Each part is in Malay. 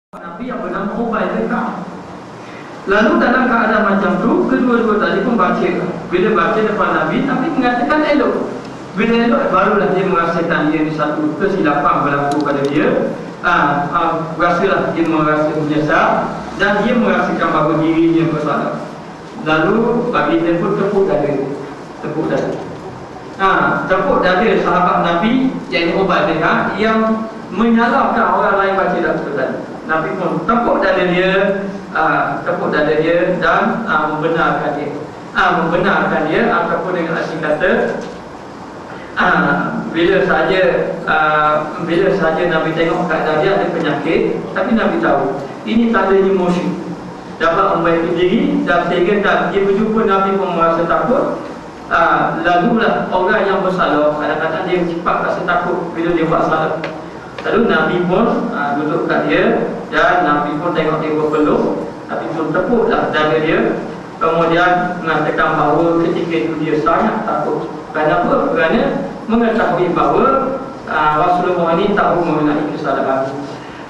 Nabi yang bernama Ubay bin Ka'ab. Lalu dalam keadaan macam tu, kedua-dua tadi pun baca. Bila baca depan Nabi, Nabi mengatakan elok. Bila elok, barulah dia merasakan dia ni satu kesilapan berlaku pada dia. Rasalah dia merasa menyesal dan dia merasakan bahawa dirinya bersalah. Lalu bagi dia pun tepuk dada. Tepuk dada sahabat Nabi yang Ubay bin Ka'ab yang menyalahkan orang lain baca dalam Quran. Nabi pun tepuk dada dia dan membenarkan dia. Membenarkan dia ataupun dengan asing kata bila saja Nabi tengok keadaan dia ada penyakit, tapi Nabi tahu ini tandanya musyrik, dapat membaiki diri dan sehingga dia berjumpa Nabi pun merasa takut. Lalulah orang yang bersalah kadang-kadang dia cepat rasa takut bila dia buat salah. Lalu Nabi pun duduk kat dia dan Nabi pun tengok dia berpeluh. Nabi pun tepuklah dada dia. Kemudian mengatakan bahawa ketika itu dia sangat takut. Kenapa? Kerana mengetahui bahawa Rasulullah ini tahu mengenai kesalahan.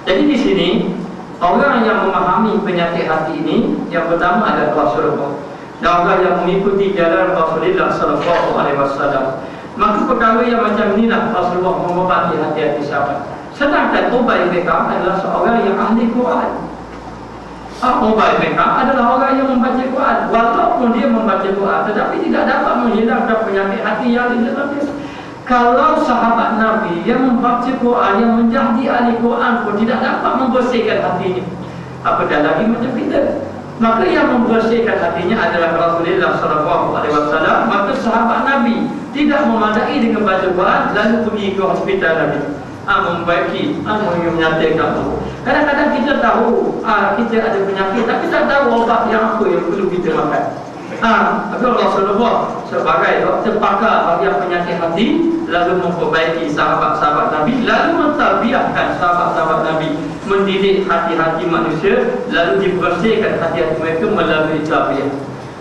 Jadi di sini orang yang memahami penyakit hati ini yang pertama adalah Rasulullah dan orang yang mengikuti jalan Rasulullah SAW. Maka perkara yang macam inilah Rasulullah mengobati hati-hati sahabat. Sedangkan Ubay bin Ka'ab adalah seorang yang ahli Quran. Ubay bin Ka'ab adalah orang yang membaca Quran. Walaupun dia membaca Quran, tetapi tidak dapat menghilangkan penyakit hati yang di dalam dia. Kalau sahabat Nabi yang membaca Quran, yang menjadi ahli Quran pun tidak dapat membersihkan hatinya, apatah lagi macam kita. Maka yang membersihkan hatinya adalah Rasulullah SAW. Maka sahabat Nabi tidak memadai dengan baca Quran lalu pergi ke hospital Nabi membaiki, menyatakan tu. Kadang-kadang kita tahu kita ada penyakit tapi tak tahu obat yang apa yang perlu kita makan. Maka Rasulullah sebagai doktor pakar bahagian penyakit hati lalu memperbaiki sahabat-sahabat Nabi, lalu mentarbiyahkan sahabat-sahabat Nabi, mendidik hati-hati manusia, lalu dibersihkan hati-hati mereka melalui tarbiyah.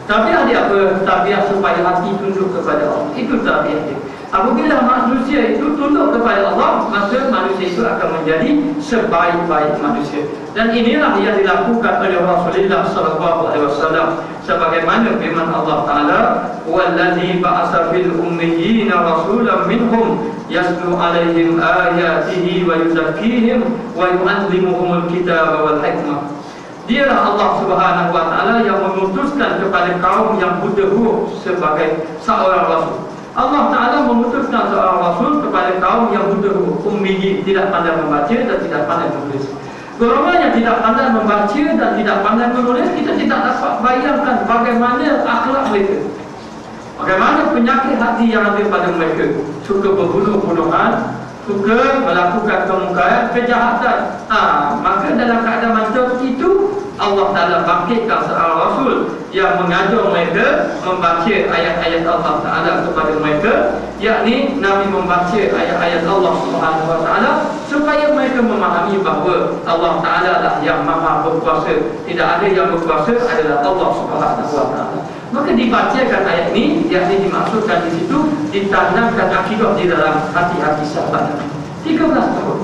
Tarbiyah dia apa? Tarbiyah supaya hati tunduk kepada Allah. Itu tarbiyah dia. Apabila manusia itu tunduk kepada Allah, maka manusia itu akan menjadi sebaik-baik manusia. Dan inilah yang dilakukan oleh Rasulullah SAW. Sebagaimana firman Allah Ta'ala, "Wallazi ba'atsa fil ummiyina rasulan minhum yatlu 'alaihim ayatihi wa yuzakkihim wa yu'allimuhumul kitaba wal hikmah." Dialah Allah Subhanahu wa Ta'ala yang memutuskan kepada kaum yang buta huruf sebagai seorang rasul. Allah Ta'ala memutuskan seorang rasul kepada kaum yang buta huruf, ummi, tidak pandai membaca dan tidak pandai menulis. Golongan yang tidak pandai membaca dan tidak pandai menulis, kita tidak dapat bayangkan bagaimana akhlak mereka, bagaimana penyakit hati yang ada pada mereka. Suka berbunuh-bunuhan, suka melakukan kemungkaran, kejahatan. Maka dalam keadaan macam itu Allah Ta'ala bangkitkan seorang Rasul yang mengajar mereka membaca ayat-ayat Allah Ta'ala kepada mereka, yakni Nabi membaca ayat-ayat Allah Subhanahu Wa Ta'ala supaya mereka memahami bahawa Allah Ta'ala lah yang maha berkuasa. Tidak ada yang berkuasa adalah Allah Subhanahu Wa Ta'ala. Maka dibacakan ayat ini, yakni dimaksudkan di situ ditanamkan akidah di dalam hati-hati sahabat Nabi. 13 tahun.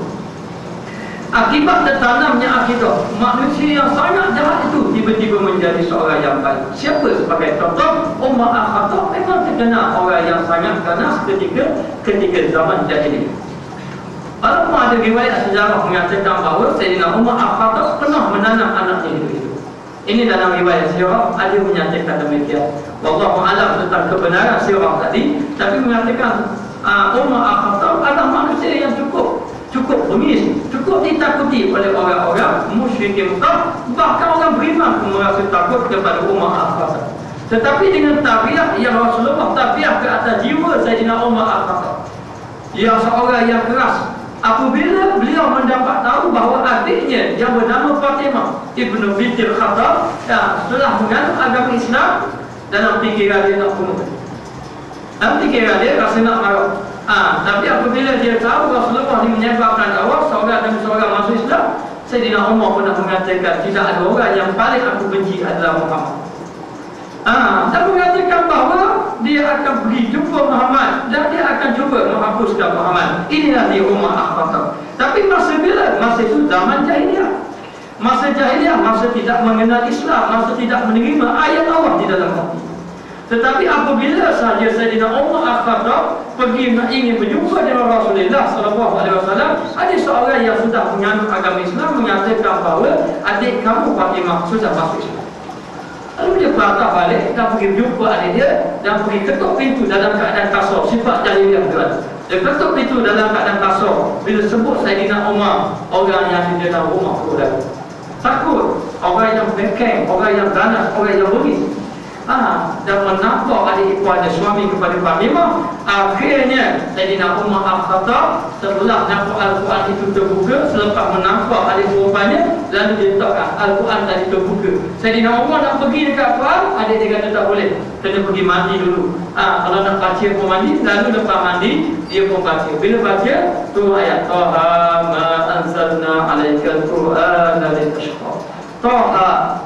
Akibat tertanamnya akidah, manusia yang sangat jahat itu tiba-tiba menjadi seorang yang baik. Siapa sebagai contoh? Umar Al-Khattab memang terkenal orang yang sangat ganas ketika zaman jahiliyah. Walaupun ada riwayat sejarah mengatakan bahawa Sayyidina Umar Al-Khattab pernah menanam anaknya itu. Ini dalam riwayat sirah ada menyatakan demikian. Wallahu a'lam tentang kebenaran sirah tadi, tapi mengatakan Umar Al-Khattab adalah manusia yang cukup bengis, cukup ditakuti oleh orang-orang musyrikin Mekah. Bahkan orang beriman pun merasa takut kepada Umar Al-Khattab. Tetapi dengan tarbiyah yang Rasulullah tarbiyah ke atas jiwa Sayyidina Umar Al-Khattab, yang seorang yang keras. Apabila beliau mendapat tahu bahawa adiknya yang bernama Fatimah Ibnu Bintil Khattab setelah menganut agama Islam, dalam fikiran dia nak bunuh, dalam fikiran dia rasa nak marah. Tapi apabila dia tahu Rasulullah ini menyebarkan dakwah seorang demi seorang masuk Islam, Sayyidina Umar pernah mengatakan tidak ada orang yang paling aku benci adalah Muhammad. Dan mengatakan bahawa dia akan pergi jumpa Muhammad dan dia akan cuba menghapuskan Muhammad. Inilah dia Umar Al-Khattab. Tapi masa bila? Masa itu zaman jahiliyah. Masa jahiliah, masa tidak mengenal Islam, masa tidak menerima ayat Allah di dalam hati. Tetapi apabila saja Sayyidina Umar Al-Khattab pergi ingin berjumpa dengan Rasulullah SAW, ada seorang yang sudah menganut agama Islam menyatakan bahawa adik kamu Fatimah sudah masuk Islam. Lalu dia patah balik dan pergi berjumpa adik dia dan pergi ketuk pintu dalam keadaan kasar. Sifat jahiliah tuan. Dia ketuk pintu dalam keadaan kasar. Bila sebut Sayyidina Umar, orang yang di dalam rumah keluar. Takut, orang yang bekeng, orang yang ganas, orang yang bengis. Dan menampak adik ipar suami kepada Fatimah. Akhirnya Sayyidina Umar Al-Khattab setelah nampak Al-Quran itu terbuka, selepas menampak adik perempuannya, lalu dia letakkan Al-Quran tadi terbuka. Sayyidina Umar nak pergi dekat Quran, adik dia kata tak boleh, kena pergi mandi dulu. Kalau nak baca pun mandi, lalu lepas mandi dia pun baca. Bila baca tu ayat Taha ma anzalna alaikal Qur'ana litashqa. Taha,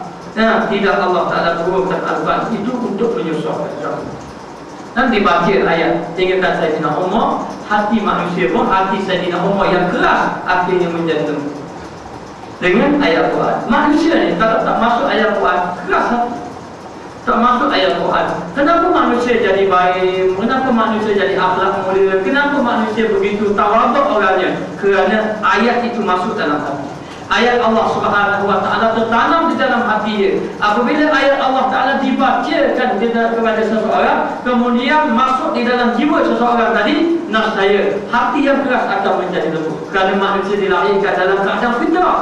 tidak Allah Ta'ala turunkan Al-Quran itu untuk menyusahkan kamu. Dan dibaca ayat ingatan Sayyidina Umar, hati manusia pun, hati Sayyidina Umar yang keras akhirnya menjadi lembut dengan ayat Quran. Manusia ni kalau tak masuk ayat Quran, keras hati, tak masuk ayat Quran. Kenapa manusia jadi baik? Kenapa manusia jadi akhlak mulia? Kenapa manusia begitu tawaduk orangnya? Kerana ayat itu masuk dalam hati. Ayat Allah Subhanahu Wa Taala tertanam di dalam hati dia. Apabila ayat Allah Taala dibacakan kepada seseorang, kemudian masuk di dalam jiwa seseorang tadi, nascaya hati yang keras akan menjadi lembut. Kerana manusia dilahirkan dalam keadaan fitrah,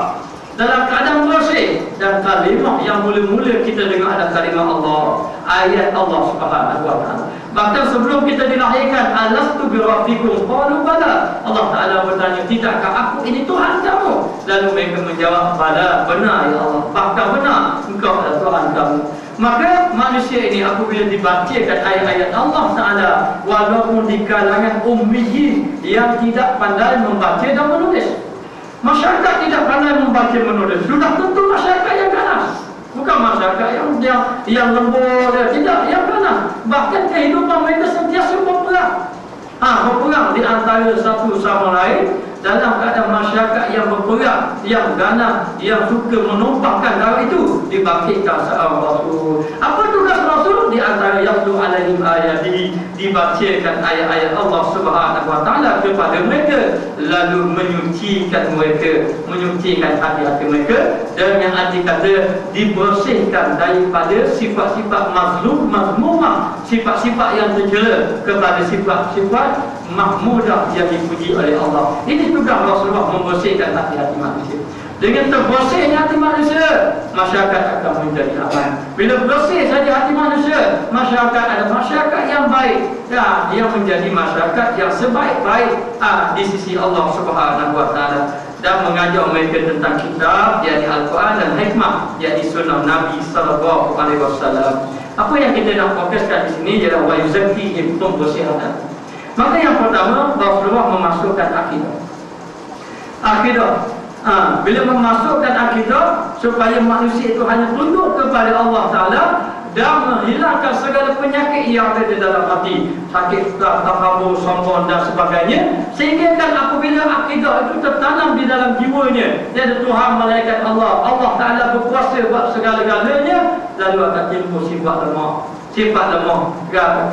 dalam keadaan bersih, dan kalimah yang mula-mula kita dengar adalah kalimah Allah, ayat Allah Subhanahu Wa Taala. Bahkan sebelum kita dilahirkan, alastu bi rabbikum qalu bala. Allah Taala bertanya, tidakkah aku ini Tuhan kamu? Lalu mereka menjawab, bala, benar ya Allah, bahkan benar engkau adalah Tuhan kamu. Maka manusia ini apabila dibacakan ayat-ayat Allah Taala, walaupun di kalangan ummiyin yang tidak pandai membaca dan menulis, masyarakat tidak pandai membaca menulis, sudah tentu masyarakat yang ganas. Bukan masyarakat yang lembut, tidak, yang ganas. Bahkan kehidupan mereka sentiasa berperang. Berperang di antara satu sama lain dalam keadaan masyarakat yang berperang, yang ganas, yang suka menumpahkan darah itu dibangkitkan seorang Rasul. Apa tugas Rasul? Di antara yatlu alaihim ayatihi, dibacakan ayat-ayat Allah Subhanahu Wa Taala kepada mereka, lalu menyucikan mereka, menyucikan hati-hati mereka, dan yang arti kata dibersihkan daripada sifat-sifat mazmumah, sifat-sifat yang tercela kepada sifat-sifat mahmudah yang dipuji oleh Allah. Ini tugas Rasulullah, membersihkan hati-hati manusia. Dengan terbersihnya hati manusia, masyarakat akan menjadi aman. Bila bersih saja hati manusia, masyarakat adalah masyarakat yang baik, yang menjadi masyarakat yang sebaik-baik di sisi Allah Subhanahu Wa Taala, dan mengajar mereka tentang kitab, yakni Al-Quran, dan hikmah, yakni sunnah Nabi Sallallahu Alaihi Wasallam. Apa yang kita nak fokuskan di sini ialah wa yuzakkihim, bersih hati. Maka yang pertama, Rasulullah memasukkan akidah. Bila memasukkan akidah, supaya manusia itu hanya tunduk kepada Allah Ta'ala dan menghilangkan segala penyakit yang ada di dalam hati, sakit takabur, sombong dan sebagainya. Sehingga kan apabila akidah itu tertanam di dalam jiwanya, dia Tuhan, malaikat Allah, Allah Ta'ala berkuasa buat segala-galanya, lalu akan timbul sifat lemah. Sifat lemah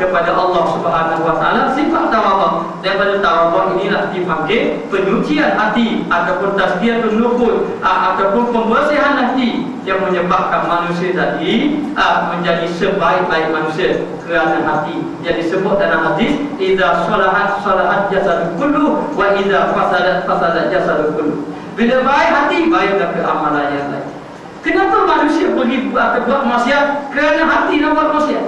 kepada Allah Subhanahu Wa Taala, sifat tawaduk. Daripada tawaduk inilah dipanggil penyucian hati ataupun tazkiyatun nufus, ataupun pembersihan hati yang menyebabkan manusia tadi menjadi sebaik-baik manusia. Kerana hati yang disebut dalam hadis, idza salahat salahat jasadul kullu wa idza fasadat fasadat jasadul kullu. Bila baik hati, baiklah amalan yang lain. Kenapa manusia pergi buat maksiat? Kerana hati nak buat maksiat.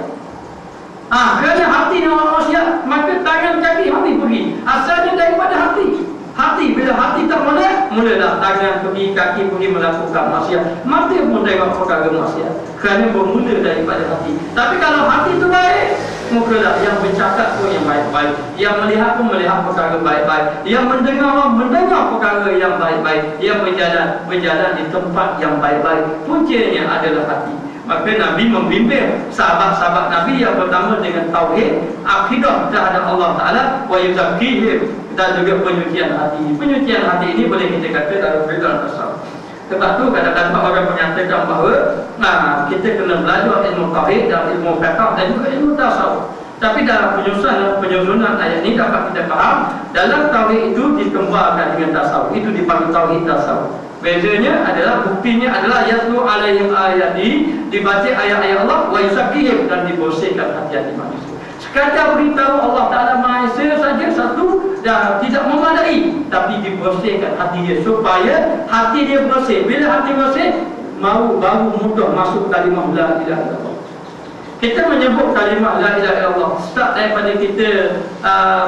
Kerana hati nak buat maksiat, maka tangan kaki hati pergi. Asalnya daripada hati. Hati, bila hati tak molek, mulalah tangan pergi, kaki pergi melakukan maksiat. Mata pun tengok perkara maksiat. Kerana bermula daripada hati. Tapi kalau hati itu baik, mukalah yang bercakap pun yang baik-baik, yang melihat pun melihat perkara baik-baik, yang mendengar perkara yang baik-baik, yang berjalan di tempat yang baik-baik. Puncanya adalah hati. Maka Nabi membimbing sahabat-sahabat Nabi yang pertama dengan tauhid, akidah terhadap Allah Ta'ala, wa yuzakkihim, dan juga penyucian hati. Penyucian hati ini boleh kita kata dalam fiqh tasawuf. Sebab tu kadang-kadang orang menyatakan bahawa kita kena belajar ilmu tauhid dan ilmu fiqh dan juga ilmu tasawuf. Tapi dalam penyusunan ayat ini dapat kita faham, dalam tauhid itu dikembarkan dengan tasawuf, itu dipanggil tauhid tasawuf. Bezanya adalah, buktinya adalah yatlu alaihim ayati, dibaca ayat-ayat Allah, wa yuzakkihim, dan dibersihkan hati-hati manusia. Sekadar beritahu Allah Ta'ala Maha Esa saja satu dah tidak memadai, tapi dibersihkan hati dia supaya hati dia bersih. Bila hati bersih, baru mudah masuk kalimah la ilaha illallah. Kita menyebut kalimah la ilaha illallah start daripada kita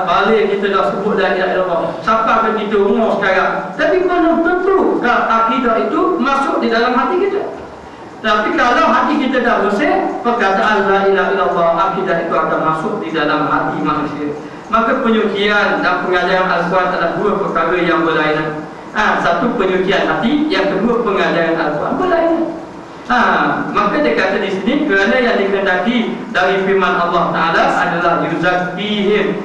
balik, kita dah sebut la ilaha illallah sampai ke kita umur sekarang. Tapi belum tentu akidah itu masuk di dalam hati kita. Tapi kalau hati kita dah bersih, perkataan la ilaha illallah, akidah itu akan masuk di dalam hati manusia. Maka penyucian dan pengajaran Al-Quran adalah dua perkara yang berlainan. Satu penyucian hati, yang kedua pengajaran Al-Quran berlainan. Maka dia kata di sini, kerana yang dikehendaki dari firman Allah Ta'ala adalah yuzakkihim,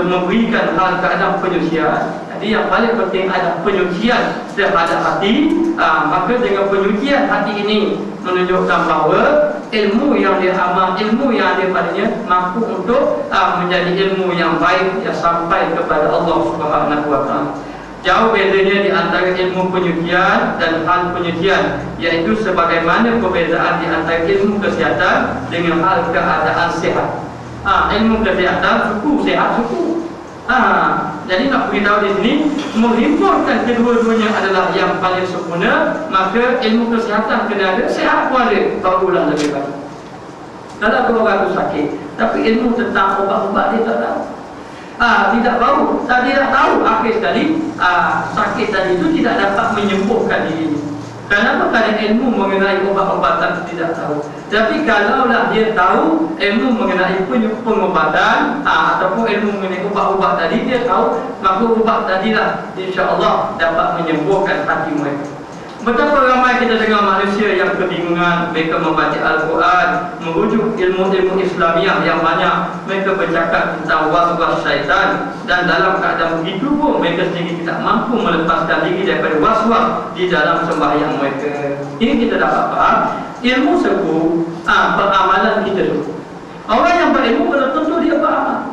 memberikan hal keadaan penyucian. Jadi yang paling penting adalah penyucian terhadap hati. Maka dengan penyucian hati ini menunjukkan bahawa ilmu yang dia amal, ilmu yang dia padanya mampu untuk menjadi ilmu yang baik yang sampai kepada Allah Subhanahu Wa Ta'ala. Jauh bedanya di antara ilmu penyucian dan hal penyucian, iaitu sebagaimana perbezaan di antara ilmu kesihatan dengan hal keadaan sihat. Ilmu kesihatan suku, sihat suku. Jadi nak beritahu di sini, menghimpunkan kedua-duanya adalah yang paling sempurna. Maka ilmu kesihatan kena ada, sihat pun ada, barulah lebih baik. Kalau orang tu sakit, tapi ilmu tentang ubat-ubat dia tak tahu, tidak tahu, tidak tahu, akhir sekali sakit tadi itu tidak dapat menyembuhkan diri. Kenapa? Kerana ilmu mengenai ubat-ubatan tidak tahu. Tapi kalaulah dia tahu ilmu mengenai pengobatan ataupun ilmu mengenai ubat-ubat tadi, dia tahu, maka ubat tadilah insya-Allah dapat menyembuhkan hati mereka. Betapa ramai kita dengar manusia yang kebingungan, mereka membaca Al-Quran, merujuk ilmu-ilmu Islamiah yang banyak, mereka bercakap tentang was-was syaitan, dan dalam keadaan begitu pun mereka sendiri tidak mampu melepaskan diri daripada was-was di dalam sembahyang mereka. Ini kita dapat faham, ilmu seku, peramalan kita seku. Orang yang berilmu belum tentu dia beramal.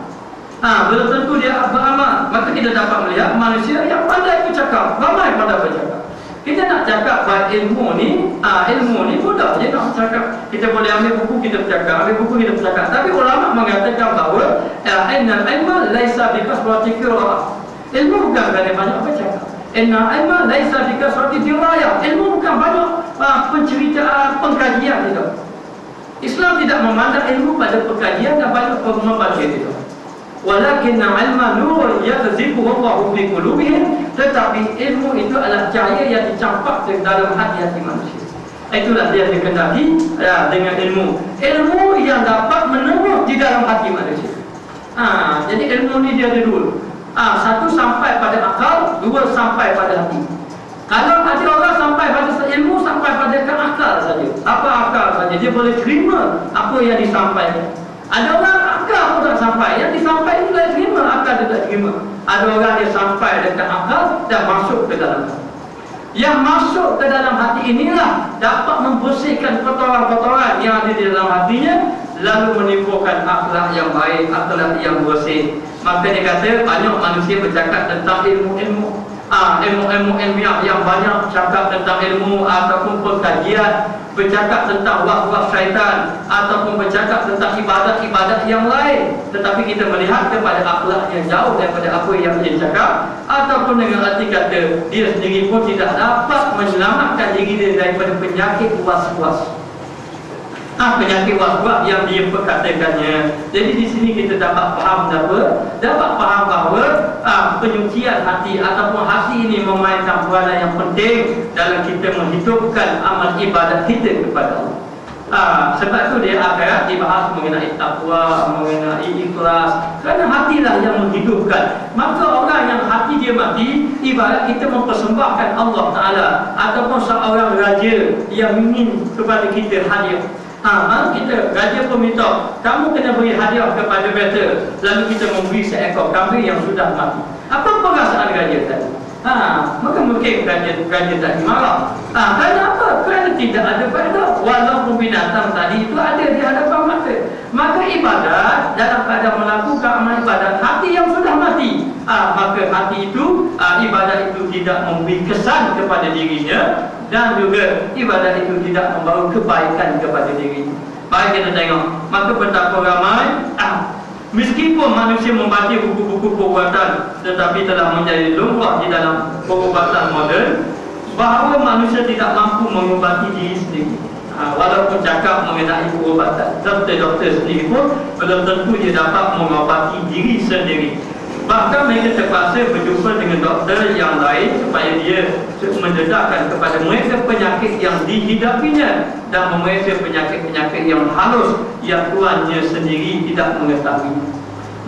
Belum tentu dia beramal. Maka kita dapat melihat manusia yang pandai bercakap, ramai pandai bercakap. Kita nak cakap bahawa ilmu ni mudah je nak cakap. Kita boleh ambil buku, kita bercakap, ambil buku, kita bercakap. Tapi ulama mengatakan bahawa innal ilma laisa bikasrati qira'ah. Ilmu bukan kerana banyak bercakap. Innal ilma laisa bikasrati dirayah. Ilmu bukan banyak penceritaan, pengkajian itu. Islam tidak memandang ilmu pada pengkajian dan banyak membaca itu. Walakinna ilma nur yaghzibu Allahu fi qulubihim, tetapi ilmu itu adalah cahaya yang dicampak ke dalam hati-hati manusia. Itulah dia dikehendaki dengan ilmu yang dapat menembus di dalam hati manusia. Jadi ilmu ni dia ada dua. Satu sampai pada akal, dua sampai pada hati. Kalau ada orang sampai pada ilmu, sampai pada akal saja. Apa akal saja, dia boleh terima apa yang disampaikan. Ada orang akal pun tak sampai, yang disampaikan itu tak terima, akal dia tak terima. Ada orang yang sampai dekat akal dan masuk ke dalam hati. Yang masuk ke dalam hati inilah dapat membersihkan kotoran-kotoran yang ada di dalam hatinya, lalu menimbulkan akhlak yang baik, akhlak yang bersih. Maka dia kata banyak manusia bercakap tentang ilmu-ilmu, ilmu-ilmu ilmiah yang banyak cakap tentang ilmu ataupun pengkajian, bercakap tentang was-was syaitan ataupun bercakap tentang ibadat-ibadat yang lain, tetapi kita melihat kepada akhlak yang jauh daripada apa yang dia cakap, ataupun dengan arti kata dia sendiri pun tidak dapat menyelamatkan diri dia daripada penyakit was-was. Penyakit was-was yang dia perkatakannya. Jadi di sini kita dapat faham bahawa penyucian hati ataupun hati ini memainkan peranan yang penting dalam kita menghidupkan amal ibadat kita kepada Allah. Sebab tu dia akhirat dibahas mengenai takwa, mengenai ikhlas, kerana hatilah yang menghidupkan. Maka orang yang hati dia mati, ibarat kita mempersembahkan Allah Ta'ala ataupun seorang raja yang ingin kepada kita hadiah. Kita raja pun minta, kamu kena beri hadiah kepada beta, lalu kita memberi seekor kambing yang sudah mati. Apa perasaan raja tadi? Maka mungkin kerja tak dimarah. Kenapa? Kerana tidak ada faedah. Walaupun binatang tadi itu ada di hadapan mata. Maka ibadat dalam keadaan melakukan amal ibadat hati yang sudah mati, maka hati itu, ibadat itu tidak memberi kesan kepada dirinya, dan juga ibadat itu tidak membawa kebaikan kepada dirinya. Baik, kita tengok. Maka betapa ramai meskipun manusia membaca buku-buku perubatan, tetapi telah menjadi lumrah di dalam perubatan moden, bahawa manusia tidak mampu mengobati diri sendiri. Walaupun cakap mengenai perubatan, doktor-doktor sendiri pun belum tentu dia dapat mengobati diri sendiri. Bahkan mereka terpaksa berjumpa dengan doktor yang lain supaya dia mendedahkan kepada mereka penyakit yang dihidapinya dan memeriksa penyakit-penyakit yang halus yang tuannya sendiri tidak mengetahui.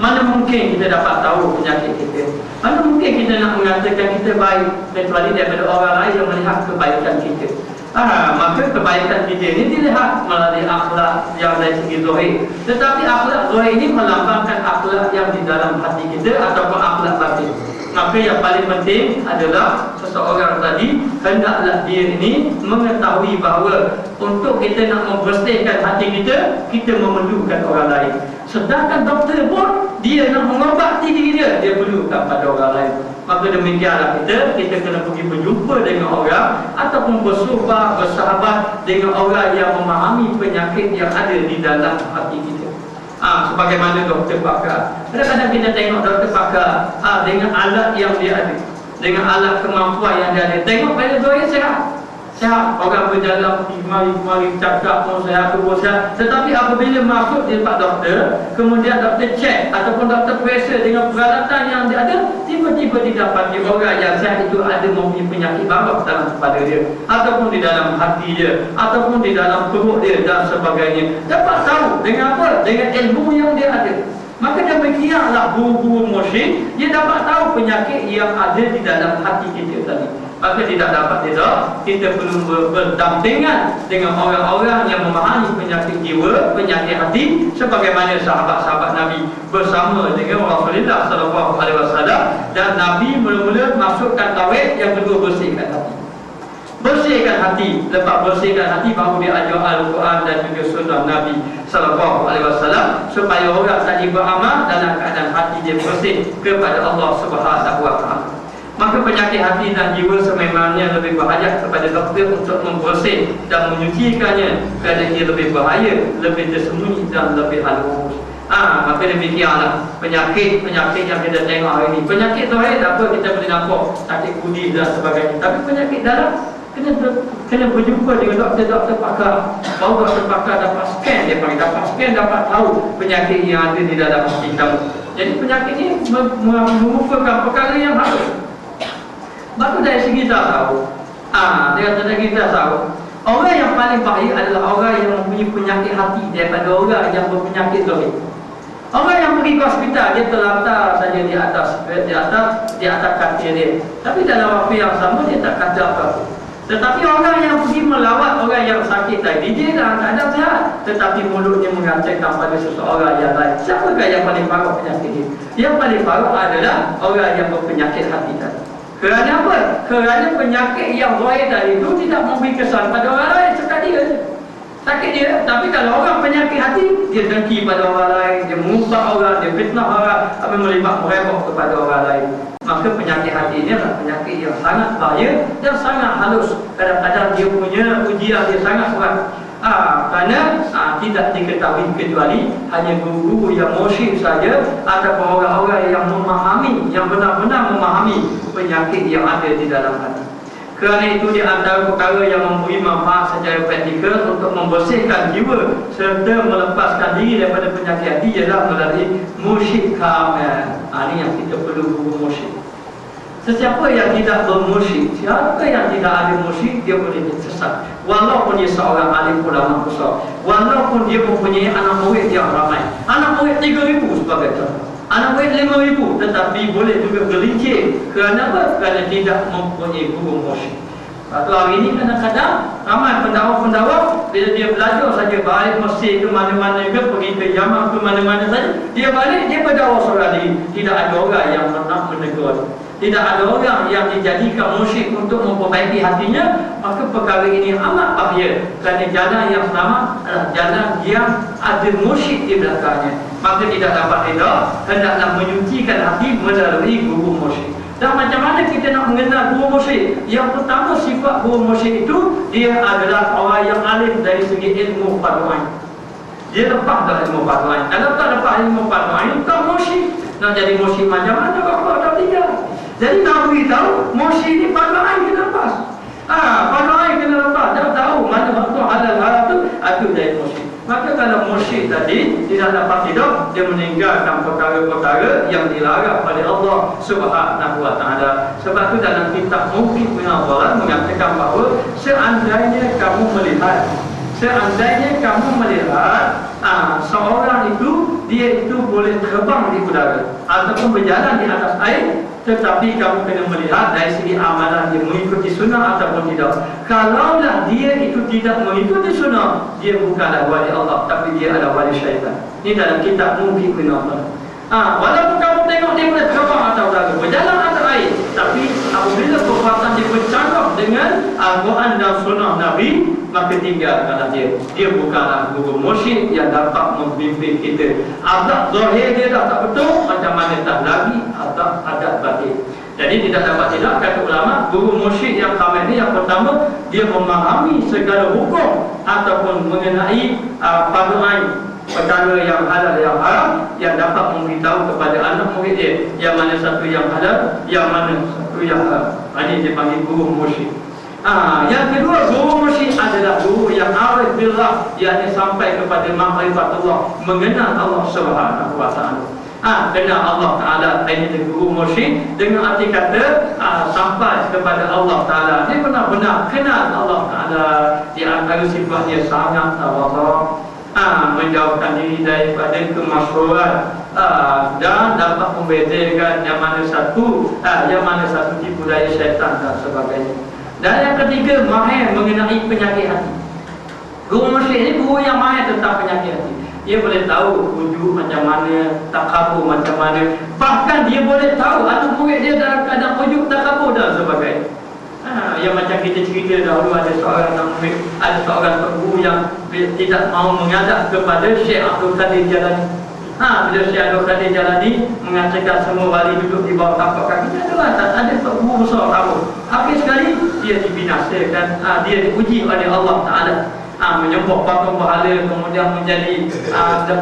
Mana mungkin kita dapat tahu penyakit kita? Mana mungkin kita nak mengatakan kita baik kecuali daripada orang lain yang melihat kebaikan kita? Maka kebaikan kita ini dilihat melalui akhlak yang dari segi zahir. Tetapi akhlak zahir ini melambangkan akhlak yang di dalam hati kita ataupun akhlak batin. Maka yang paling penting adalah seseorang tadi hendaklah dia ini mengetahui bahawa untuk kita nak membersihkan hati kita, kita memerlukan orang lain. Sedangkan doktor pun dia nak mengobati diri dia perlukan pada orang lain. Maka demikianlah kita kena pergi berjumpa dengan orang ataupun bersuhbah, bersahabat dengan orang yang memahami penyakit yang ada di dalam hati kita. Sebagaimana doktor pakar. Kadang-kadang kita tengok doktor pakar dengan alat yang dia ada, dengan alat kemampuan yang dia ada. Tengok pada doa sehat. Sehat, orang berjalan mari cakap pun sehat, tubuh sehat. Tetapi apabila masuk di tempat doktor, kemudian doktor cek ataupun doktor periksa dengan peralatan yang dia ada, tiba-tiba didapati orang yang sehat itu ada mempunyai penyakit baru dalam kepala dia, ataupun di dalam hati dia, ataupun di dalam perut dia dan sebagainya. Dapat tahu dengan apa? Dengan ilmu yang dia ada. Maka demikianlah guru-guru mursyid, dia dapat tahu penyakit yang ada di dalam hati kita tadi. Maka tidak dapat kita perlu berdampingan dengan orang-orang yang memahami penyakit jiwa, penyakit hati, sebagaimana sahabat-sahabat Nabi bersama dengan Rasulullah SAW. Dan Nabi mula-mula masukkan tauhid, yang kedua bersihkan hati. Bersihkan hati, lepas bersihkan hati baru dia ajar Al-Quran dan juga sunnah Nabi SAW, supaya orang tadi beramal dalam keadaan hati dia bersih kepada Allah SWT. Maka penyakit hati dan jiwa sememangnya lebih bahaya kepada doktor untuk membersih dan menyucikannya, kerana ia lebih bahaya, lebih tersembunyi dan lebih halus. Maka demikianlah penyakit yang kita tengok hari ini. Penyakit zahir apa kita boleh nampak, sakit kudi dan sebagainya. Tapi penyakit dalam kena berjumpa dengan doktor-doktor pakar. Baru doktor pakar dapat scan, dia panggil dapat scan, dapat tahu penyakit yang ada di dalam hati kamu. Jadi penyakit ini merupakan perkara yang halus. Maka dari segi tahu, dari kita tahu, orang yang paling bahaya adalah orang yang mempunyai penyakit hati daripada orang yang berpenyakit zahir. Orang yang pergi ke hospital, dia terlantar saja di atas katil dia. Tapi dalam waktu yang sama dia tak kata apa-apa. Tetapi orang yang pergi melawat orang yang sakit tadi, dia dalam keadaan sehat, tetapi mulutnya mengatakan pada seseorang yang lain. Siapakah yang paling parah penyakit ini? Yang paling parah adalah orang yang berpenyakit hati tadi. Kerana apa? Kerana penyakit yang zahir tadi itu tidak memberi kesan pada orang lain, sekali dia sakit dia. Tapi kalau orang penyakit hati, dia dengki pada orang lain, dia mengubah orang, dia fitnah orang, apa melibat meremuk kepada orang lain. Maka penyakit hati ini adalah penyakit yang sangat bahaya dan sangat halus. Kadang-kadang dia punya ujian dia sangat berat. Kerana tidak diketahui kecuali hanya guru-guru yang mursyid saja ataupun orang-orang yang memahami, yang benar-benar memahami penyakit yang ada di dalam hati. Kerana itu di antara perkara yang memberi manfaat secara praktikal untuk membersihkan jiwa serta melepaskan diri daripada penyakit hati ialah melalui mursyid kamil. Ini yang kita perlu guru mursyid. Sesiapa yang tidak bermursyid, siapa yang tidak ada mursyid, dia boleh sesat. Walaupun dia seorang alim ulama besar, walaupun dia mempunyai anak murid yang ramai, anak murid 3,000 sebagai contoh, anak murid 5,000, tetapi boleh juga gelincir. Kerana apa? Kerana tidak mempunyai guru mursyid. Waktu hari ini kadang-kadang ramai pendakwa-pendakwa bila dia belajar saja balik Mesir ke mana-mana ke, pergi ke Yaman ke mana-mana saja, dia balik dia berdakwa seorang diri. Tidak ada orang yang nak menegur. Tidak ada orang yang dijadikan musyrik untuk memperbaiki hatinya. Maka perkara ini amat bahaya, kerana jalan yang selamat adalah jalan yang ada musyrik di belakangnya. Maka tidak dapat reda, hendaklah menyucikan hati melalui guru musyrik. Dan macam mana kita nak mengenal guru musyrik? Yang pertama, sifat guru musyrik itu, dia adalah orang yang alim dari segi ilmu fardu ain. Dia lepas dari ilmu fardu ain. Kalau tak lepas ilmu fardu ain, bukan musyrik. Nak jadi musyrik macam mana? Bapak tak tinggal. Jadi nak beritahu musyrik ni fardu ain kena lepas. Fardu ain kena lepas. Dah tahu mana waktu halal haram tu, itu jadi musyrik. Maka kalau musyrik tadi tidak dapat hidup, dia meninggalkan perkara-perkara yang dilarang oleh Allah Subhanahu wa taala. Sebab itu dalam kitab Mungkin bin Abdullah mengatakan bahawa seandainya kamu melihat seorang itu, dia itu boleh terbang di udara ataupun berjalan di atas air, tetapi kamu kena melihat dari segi amalan dia mengikuti sunnah ataupun tidak. Kalaulah dia itu tidak mengikuti sunnah, dia bukanlah wali Allah, tapi dia adalah wali syaitan. Ini dalam kitab Mungkin bin Abdullah. Walaupun kamu tengok dia boleh terbang atas udara, berjalan atas air, tapi apabila perbuatan dia bercanggah dengan Al-Quran dan sunnah Nabi, maka tinggalkanlah dia. Dia bukanlah guru musyrik yang dapat membimbing kita. Adab zahir dia dah tak betul, macam mana tak lagi adab batin. Jadi tidak dapat tidak, kata ulama, guru musyrik yang kamil ini yang pertama, dia memahami segala hukum ataupun mengenai fardu ain, perkara yang halal yang haram, yang dapat memberitahu kepada anak murid dia yang mana satu yang halal, yang mana satu yang haram. Ini dipanggil guru musyrik. Yang kedua, guru musyrik adalah guru yang arif billah, yakni sampai kepada ma'rifatullah, mengenal Allah Subhanahu wa taala. Kenal Allah Taala, ini guru musyrik dengan arti kata sampai kepada Allah Taala. Dia benar-benar kenal Allah Taala. Di antara sifat dia sangat tawadhu, menjauhkan diri daripada kemasyhuran, dan dapat membezakan yang mana satu tipu daya syaitan dan sebagainya. Dan yang ketiga, mahir mengenai penyakit hati. Guru musyrik ini guru yang mahir tentang penyakit hati. Dia boleh tahu wujud macam mana, takabur macam mana. Bahkan dia boleh tahu anak murid dia dalam keadaan wujud, takabur dan sebagainya. Yang macam kita cerita dahulu, ada seorang anak murid, ada seorang guru yang tidak mahu menghadap kepada Syekh Abdul Qadir Jalani. Bila Syekh Abdul Qadir Jalani mengatakan semua wali duduk di bawah tapak kaki, adalah tak ada guru besar tahu. Habis sekali dia dibinasakan, dia diuji oleh Allah Taala. Menyembah patung berhala, kemudian menjadi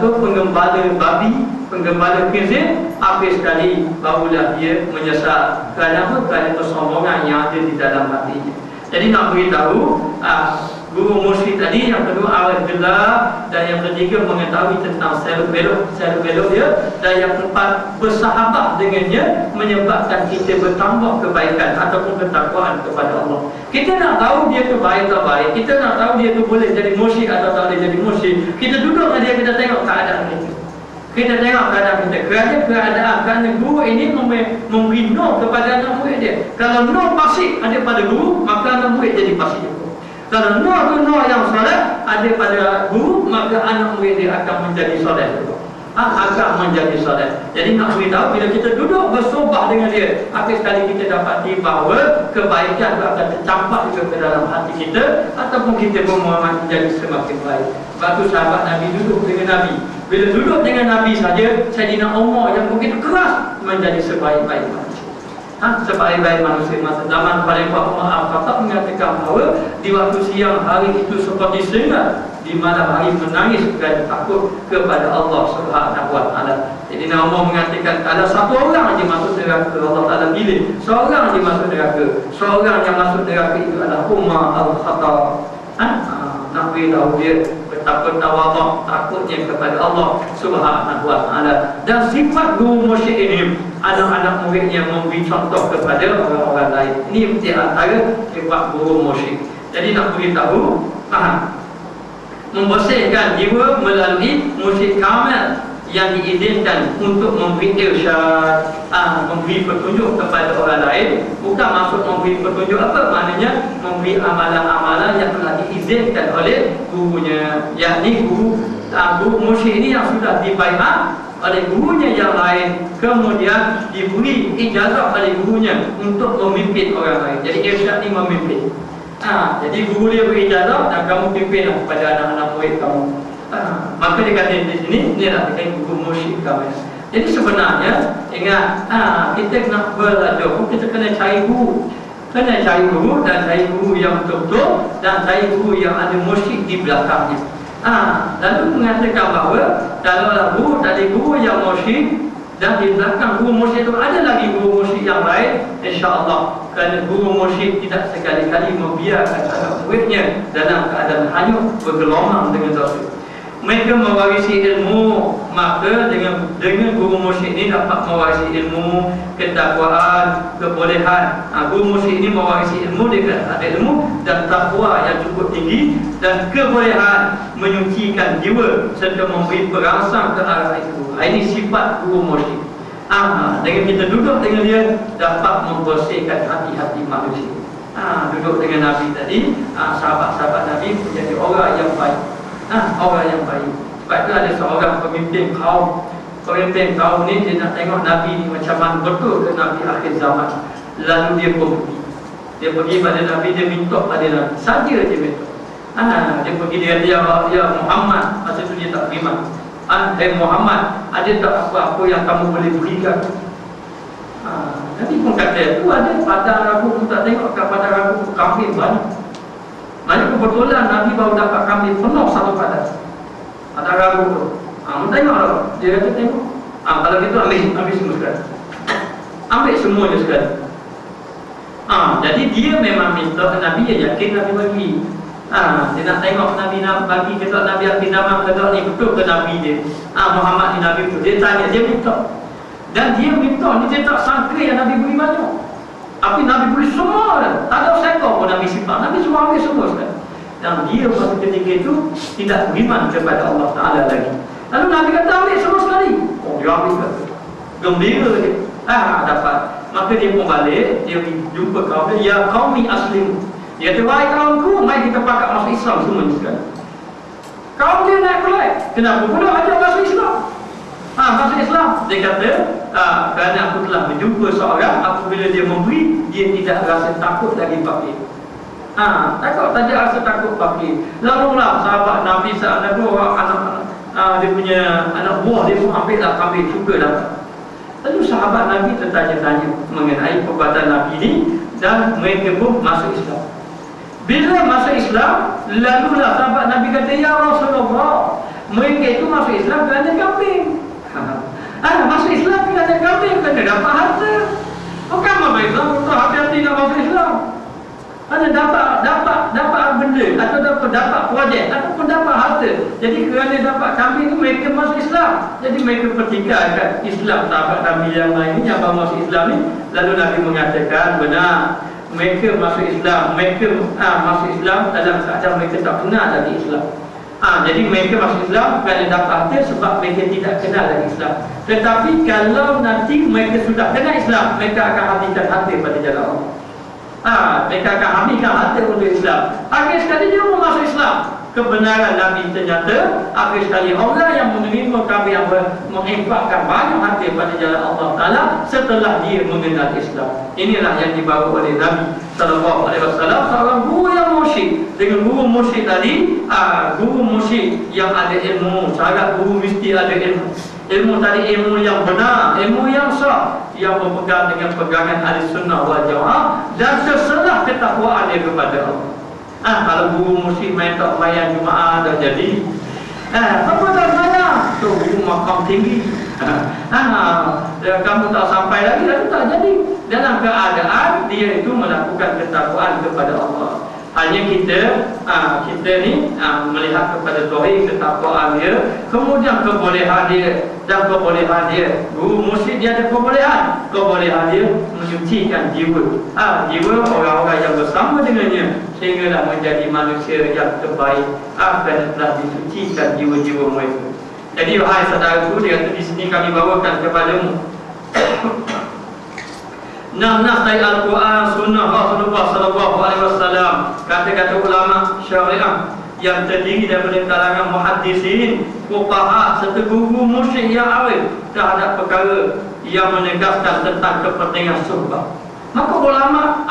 penggembala babi, penggembala khinzir. Habis sekali barulah dia menyesal. Kerana apa? Kerana kesombongan yang ada di dalam hatinya. Jadi nak beritahu, guru musyrik tadi, yang kedua arif billah, dan yang ketiga mengetahui tentang selok-belok dia, dan yang keempat bersahabat dengannya, menyebabkan kita bertambah kebaikan ataupun ketakwaan kepada Allah. Kita nak tahu dia tu baik tak baik, kita nak tahu dia tu boleh jadi musyrik atau tak boleh jadi musyrik, kita duduk dengan dia, kita tengok keadaan kita. Kita tengok kerana guru ini memberi no kepada anak murid dia. Kalau no pasif ada pada guru, maka anak murid jadi pasif juga. Kalau no tu no yang soleh ada pada guru, maka anak murid dia akan menjadi soleh juga. Akan menjadi soleh. Jadi nak beritahu, bila kita duduk bersobah dengan dia, akhir sekali kita dapati bahawa kebaikan itu akan tercampak juga ke dalam hati kita, ataupun kita pun menjadi semakin baik. Sebab tu sahabat Nabi duduk dengan Nabi. Bila duduk dengan Nabi saja, Sayyidina Umar yang begitu keras menjadi sebaik-baik manusia. Sebaik-baik manusia masa zaman Khalifah Umar Al-Khattab mengatakan bahawa di waktu siang hari itu seperti seringat, di malam hari menangis kerana takut kepada Allah Subhanahu wa taala. Sayyidina Umar mengatakan, ada satu orang yang masuk neraka, Allah Taala pilih seorang yang masuk neraka. Seorang yang masuk neraka itu adalah Umar Al-Khattab. Nak beritahu dia betapa tawadhu, takutnya kepada Allah Subhanahu wa taala. Dan sifat guru musyrik ini, anak-anak muridnya memberi contoh kepada orang-orang lain. Ini di antara sifat guru musyrik. Jadi nak beritahu, membersihkan jiwa melalui musyrik kamil, yang diizinkan untuk memberi irsyad, memberi petunjuk kepada orang lain. Bukan maksud memberi petunjuk apa, maknanya memberi amalan-amalan yang telah diizinkan oleh gurunya, yakni guru mursyid ini yang sudah dibaiat oleh gurunya yang lain, kemudian diberi ijazah oleh gurunya untuk memimpin orang lain. Jadi irsyad ini memimpin. Jadi guru dia beri ijazah dan kamu pimpinlah kepada anak-anak murid kamu. Maka dia kata di sini, inilah guru mursyid kamu. Jadi sebenarnya ingat, kita nak belajar, kita kena cari guru. Kena cari guru, dan cari guru yang betul-betul, dan cari guru yang ada mursyid di belakangnya. Lalu mengatakan bahawa kalau guru dari guru yang mursyid, dan di belakang guru mursyid itu ada lagi guru mursyid yang lain, insya-Allah. Kerana guru mursyid tidak sekali-kali membiarkan anak muridnya dalam keadaan hanyut bergelomang dengan dosa. Mereka mewarisi ilmu, maka dengan guru mursyid ini dapat mewarisi ilmu, ketakwaan, kebolehan. Guru mursyid ini mewarisi ilmu, dia ada ilmu dan takwa yang cukup tinggi, dan kebolehan menyucikan jiwa serta memberi perangsang ke arah itu. Ini sifat guru mursyid. Dengan kita duduk dengan dia, dapat membersihkan hati-hati manusia. Duduk dengan Nabi tadi, sahabat-sahabat Nabi menjadi orang yang baik. Orang yang baik. Sebab itu ada seorang pemimpin kaum. Pemimpin kaum ni dia nak tengok Nabi ni macam mana betul ke Nabi akhir zaman. Lalu dia pergi. Dia pergi pada Nabi, dia minta pada Nabi. Saja dia minta. Dia pergi, dia Muhammad. Masa tu dia tak beriman. Hai Muhammad, ada tak apa-apa yang kamu boleh berikan? Nabi pun kata, tu ada padang rambut, tu tak tengok kat padang rambut kambing banyak. Maknanya kebetulan Nabi baru dapat kambing penuh satu padang. Padang rambut tu. Tengok tak? Dia kata tengok. Kalau gitu ambil semua sekali. Ambil semuanya sekali. Jadi dia memang minta, Nabi yang yakin Nabi bagi. Dia nak tengok Nabi bagi ke tak, Nabi akhir zaman ke tak ni betul ke Nabi dia. Muhammad ni Nabi betul. Dia tanya, dia minta. Dan dia minta ni, dia tak sangka yang Nabi beri banyak. Tapi Nabi beri semua dah. Tak ada sekor pun Nabi simpan. Nabi semua ambil semua sekali. Dan dia pada ketika itu tidak beriman kepada Allah Ta'ala lagi. Lalu Nabi kata ambil semua sekali. Dia ambil sekali. Gembira dia. Dapat. Maka dia pun balik, dia jumpa kaum dia, ya qaumi aslim. Dia kata, wahai kaumku, mari kita pakat masuk Islam semua ni sekali. Kaum dia naik pelik. Kenapa pula ajak masuk Islam? Masuk Islam. Dia kata, kerana aku telah berjumpa seorang, apabila dia memberi, dia tidak rasa takut lagi fakir. Takut tak ada rasa takut fakir. Lalulah sahabat Nabi ada dua orang anak dia punya anak buah, dia pun ambil lah kambing, suka dapat. Lalu sahabat Nabi tertanya-tanya mengenai perbuatan Nabi ini, dan mereka pun masuk Islam. Bila masuk Islam, lalulah sahabat Nabi kata, ya Rasulullah, mereka itu masuk Islam kerana kambing. Masuk Islam kerana kambing, kerana dapat harta. Bukan masuk Islam untuk hati-hati nak masuk Islam. Ada dapat benda, atau dapat projek, ataupun dapat harta. Jadi kerana dapat kambing itu mereka masuk Islam. Jadi mereka pertikaikan Islam sahabat Nabi yang lain yang baru masuk Islam ni. Lalu Nabi mengatakan benar, mereka masuk Islam, mereka masuk Islam dalam keadaan mereka tak kenal lagi Islam. Jadi mereka masuk Islam kerana dapat harta sebab mereka tidak kenal lagi Islam. Tetapi kalau nanti mereka sudah kenal Islam, mereka akan habiskan harta pada jalan Allah. Mereka akan habiskan harta untuk Islam. Akhir sekali dia mau masuk Islam. Kebenaran Nabi ternyata akhir sekali orang yang menerima kami yang menginfakkan banyak harta pada jalan Allah Ta'ala setelah dia mengenal Islam. Inilah yang dibawa oleh Nabi Sallallahu Alaihi Wasallam, seorang guru yang mursyid. Dengan guru mursyid tadi, guru mursyid yang ada ilmu. Syarat guru mesti ada ilmu. Ilmu tadi ilmu yang benar, ilmu yang sah, yang berpegang dengan pegangan ahli sunnah wal jamaah, dan terserah ketakwaan dia kepada Allah. Kalau guru mursyid main tak mayan Jumaat dah jadi. Apa tak mayan? Tu guru makam tinggi. Kamu tak sampai lagi, lalu tak jadi. Dalam keadaan dia itu melakukan ketakwaan kepada Allah. Hanya kita ni melihat kepada zahir ketakwaan dia, kemudian kebolehan dia dan kebolehan dia. Guru mursyid dia ada kebolehan dia menyucikan jiwa. Jiwa orang-orang yang bersama dengannya sehinggalah menjadi manusia yang terbaik. Kerana telah disucikan jiwa-jiwa mereka. Jadi wahai saudaraku, dia kata di sini kami bawakan kepadamu 6 nas dari Al-Quran, Sunnah Rasulullah SAW, kata-kata ulama syariah yang terdiri daripada kalangan muhaddisin, fuqaha serta guru mursyid yang awal terhadap perkara yang menegaskan tentang kepentingan suhbah. Maka ulama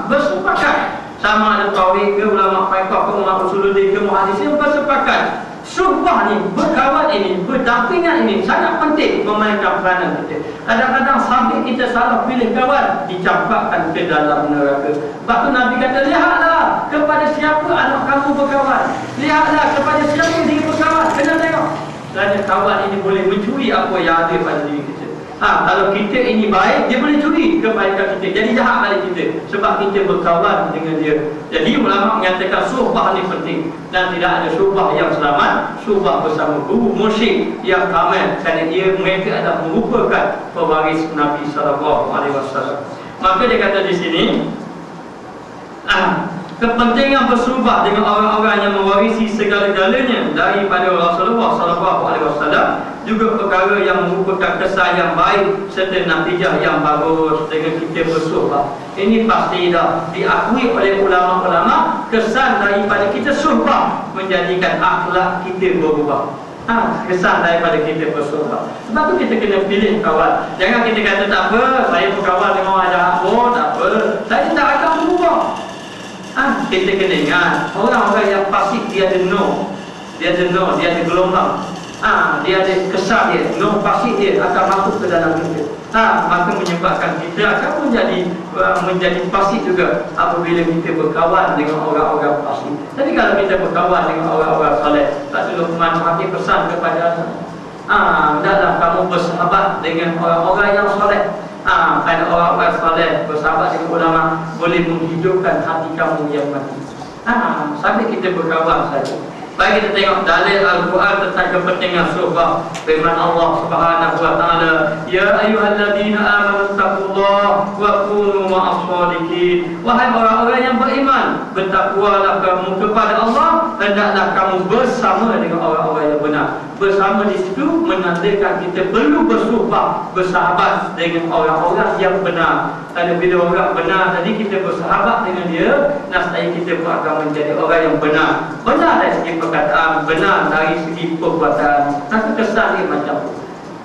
bersepakat, sama ada tauhid ke, ulama fiqh ke, ulama usuluddin ke, muhaddisin bersepakat suhbah ni, berkawan ini, berdampingan ini sangat penting memainkan peranan kita. Kadang-kadang sampai kita salah pilih kawan, dicampakkan ke dalam neraka. Sebab tu Nabi kata, lihatlah kepada siapa anak kamu berkawan, lihatlah kepada siapa dia berkawan. Kena tengok kerana kawan ini boleh mencuri apa yang ada pada diri kita. Kalau kita ini baik, dia boleh curi kebaikan kita, jadi jahat balik kita sebab kita berkawan dengan dia. Jadi ulama mengatakan suhbah ni penting, dan tidak ada suhbah yang selamat, suhbah bersama guru mursyid yang kamil, kerana mereka adalah merupakan pewaris Nabi SAW. Maka dia kata di sini, kepentingan bersuhbah dengan orang-orang yang mewarisi segala-galanya daripada Rasulullah SAW juga perkara yang merupakan kesan yang baik serta natijah yang bagus dengan kita bersuhbah. Ini pasti dah diakui oleh ulama-ulama, kesan daripada kita suhbah menjadikan akhlak kita berubah. Kesan daripada kita bersuhbah. Sebab tu kita kena pilih kawan. Jangan kita kata tak apa, saya berkawan dengan orang jahat pun tak apa, saya tak akan berubah. Kita kena ingat, orang-orang yang fasik dia ada dia ada gelombang, dia ada kesan dia, fasik dia akan masuk ke dalam kita. Maka menyebabkan kita akan menjadi fasik juga apabila kita berkawan dengan orang-orang fasik. Jadi kalau kita berkawan dengan orang-orang soleh, tak perlu memanfaatkan pesan kepada hendaklah kamu bersahabat dengan orang-orang yang soleh. Kerana orang-orang soleh bersahabat dengan ulama boleh menghidupkan hati kamu yang mati. Sampai kita berkawan saja. Baik, kita tengok dalil Al-Quran tentang kepentingan suhbah. Firman Allah Subhanahu wa taala, ya ayyuhalladzina amanu taqullaha wa kunu ma'as shadiqin. Wahai orang-orang yang beriman, bertakwalah kamu kepada Allah, hendaklah kamu bersama dengan orang-orang yang benar. Bersama di situ menandakan kita perlu bersuhbah, bersahabat dengan orang-orang yang benar. Kerana bila orang benar tadi kita bersahabat dengan dia, nascaya kita pun akan menjadi orang yang benar. Benar dari segi perkataan, benar dari segi perbuatan. Nanti kesan dia macam tu.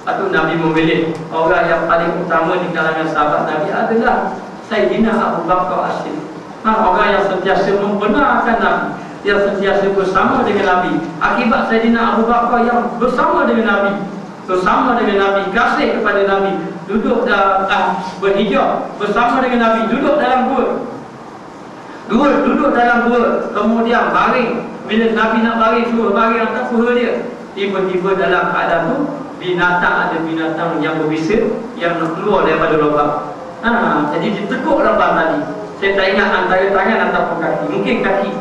Lepas Nabi memilih orang yang paling utama di kalangan sahabat Nabi adalah Sayyidina Abu Bakar As-Siddiq. Orang yang sentiasa membenarkan Nabi, yang sentiasa bersama dengan Nabi. Akibat Sayyidina Abu Bakar yang bersama dengan Nabi, kasih kepada Nabi, duduk berhijab bersama dengan Nabi, duduk dalam gua, kemudian baring. Bila Nabi nak baring, suruh baring atas paha dia. Tiba-tiba dalam keadaan tu ada binatang yang berbisa yang nak keluar daripada lubang. Jadi ditekuk lubang tadi. Saya tak ingat antara tangan ataupun kaki, mungkin kaki.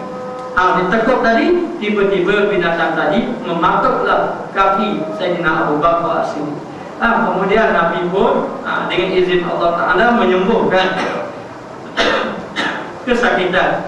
Ditekuk tadi, tiba-tiba binatang tadi mematuklah kaki Sayyidina Abu Bakar As-Siddiq. Kemudian Nabi pun dengan izin Allah Ta'ala menyembuhkan kesakitan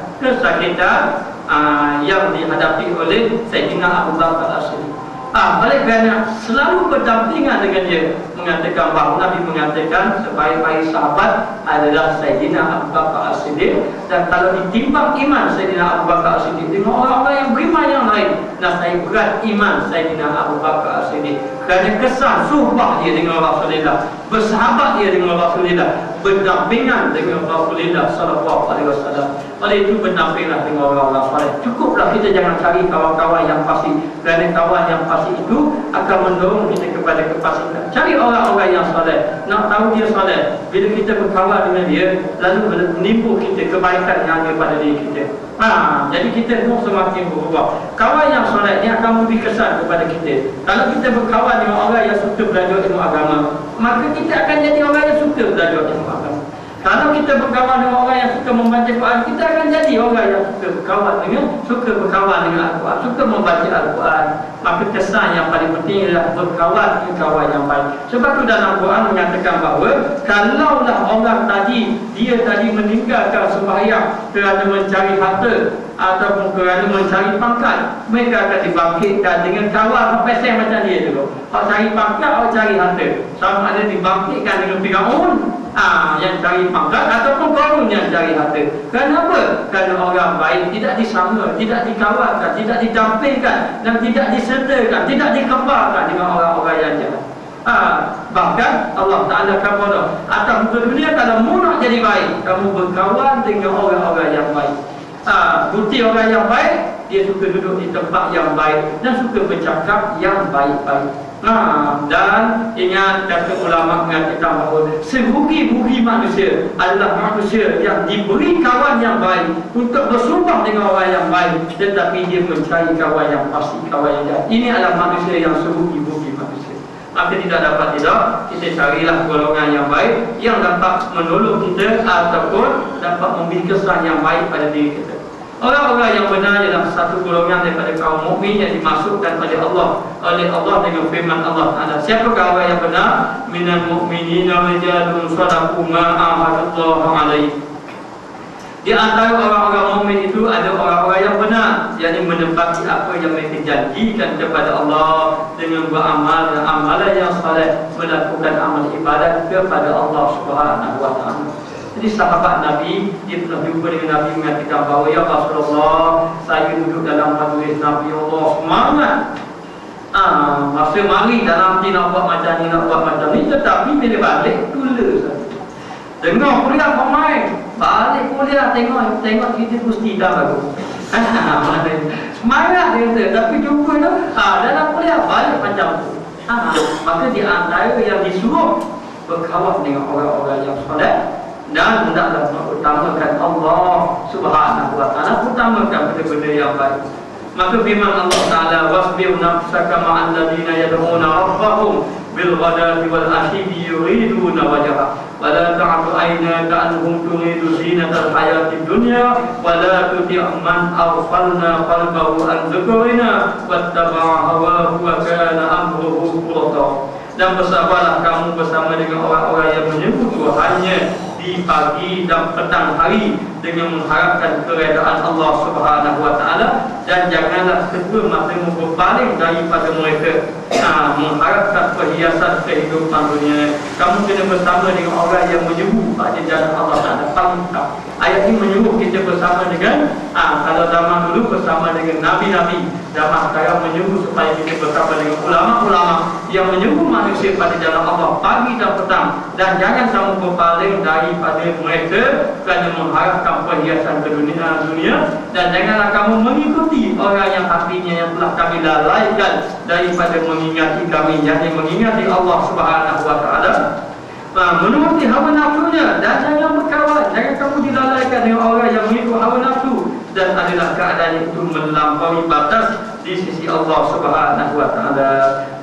yang dihadapi oleh Sayyidina Abu Bakar As-Siddiq. Oleh kerana selalu berdampingan dengan dia, mengatakan bahawa Nabi mengatakan sebaik-baik sahabat adalah Sayyidina Abu Bakar As-Siddiq. Dan kalau ditimbang iman Sayyidina Abu Bakar As-Siddiq dengan orang-orang yang beriman yang lain, nascaya berat iman Sayyidina Abu Bakar As-Siddiq. Kerana kesan suhbah dia dengan Rasulullah, bersahabat dia dengan Rasulullah, berdampingan dengan Rasulullah SAW. Oleh itu berdampinglah dengan orang-orang soleh. Cukuplah kita jangan cari kawan-kawan yang fasik, kerana kawan yang fasik itu akan mendorong kita kepada kefasikan. Cari orang-orang yang soleh. Nak tahu dia soleh, bila kita berkawan dengan dia, lalu menimbul kita kebaikan yang ada pada diri kita. Jadi kita pun semakin berubah. Kawan yang soleh ni akan memberi kesan kepada kita. Kalau kita berkawan dengan orang yang suka belajar ilmu agama, maka kita akan jadi orang yang suka belajar ilmu agama. Kalau Kalau kita berkawan dengan orang yang suka membaca Quran, kita akan jadi orang yang suka berkawan dengan Al-Quran, suka membaca Al-Quran. Maka kesan yang paling penting adalah berkawan dengan kawan yang baik. Sebab tu dalam Quran menyatakan bahawa kalaulah orang dia tadi meninggalkan sembahyang kerana mencari harta ataupun kerana mencari pangkat, mereka akan dibangkitkan dengan kawan pesan macam dia dulu. Orang cari pangkat, orang cari harta, sama ada dibangkitkan dengan Firaun yang cari pangkat ataupun Qarun yang cari harta. Kenapa? Kerana orang baik tidak disama, tidak dikawankan, tidak didampingkan dan tidak disertakan, tidak dikembarkan dengan orang-orang yang jahat. Bahkan Allah Ta'ala kata atas muka dunia, kalau mu nak jadi baik, kamu berkawan dengan orang-orang yang baik. Bukti orang yang baik, dia suka duduk di tempat yang baik dan suka bercakap yang baik-baik. Dan ingat, kata ulama mengatakan bahawa serugi-rugi manusia adalah manusia yang diberi kawan yang baik untuk bersumpah dengan orang yang baik, tetapi dia mencari kawan yang pasti, kawan yang jahat. Ini adalah manusia yang serugi-rugi manusia. Maka tidak dapat kita carilah golongan yang baik yang dapat menolong kita ataupun dapat memberi kesan yang baik pada diri kita. Orang-orang yang benar ialah satu golongan daripada kaum mukmin yang dimasukkan oleh Allah dengan firman Allah Taala. Siapakah orang yang benar? Minal mu'minina rijalun shadaqu ma ahadullah alaihi. Di antara orang-orang mukmin itu ada orang-orang yang benar, yakni menepati apa yang mereka janjikan kepada Allah dengan beramal dan amalan yang saleh, melakukan amal ibadat kepada Allah Subhanahu wa taala. Jadi sahabat Nabi, dia pernah jumpa dengan Nabi mengatakan bahawa, ya Rasulullah, saya duduk dalam majlis Nabi Allah semangat. Masa mari dalam hati nak buat macam ni, nak buat macam ni, tetapi bila balik tula saja. Dengar kuliah pemain, balik kuliah tengok kita Gusti dah bagus. Semangat dia kata, tapi jumpa tu dalam kuliah balik macam tu. Maka di antara yang disuruh berkawan dengan orang-orang yang soleh dan hendaklah mengutamakan Allah Subhanahu wa taala, utamakan benda-benda yang baik. Maka firman Allah Taala, wasbir nafsaka ma'al ladina yad'una rabbahum bil ghadati wal ashi yuriduna wajha wa la ta'du aynaka anhum turidu zinatal hayatid dunya wa la tuti' man aghfalna qalbahu an dzikrina wattaba'a hawahu wa kana amruhu furata. Dan bersabarlah kamu bersama dengan orang-orang yang menyebut Tuhannya di pagi dan petang hari dengan mengharapkan keredaan Allah Subhanahu wa taala, dan janganlah kedua matamu berpaling daripada mereka mengharapkan perhiasan kehidupan dunia. Kamu kena bersama dengan orang yang menyebut pada jalan Allah Taala. Ayat ini menyuruh kita bersama dengan kalau zaman dulu bersama dengan nabi-nabi, zaman sekarang menyuruh supaya kita bersama dengan ulama-ulama yang menyuruh manusia pada jalan Allah pagi dan petang, dan jangan kamu berpaling daripada mereka kerana mengharapkan perhiasan ke dunia, dan janganlah kamu mengikuti orang yang hatinya yang telah kami lalaikan daripada mengingati kami, yakni mengingati Allah Subhanahu wa taala, menuruti hawa nafsunya, dan jangan berkawan, jangan kamu dilalaikan dengan orang yang mengikut hawa nafsu, dan adalah keadaan itu melampaui batas di sisi Allah Subhanahu wa taala.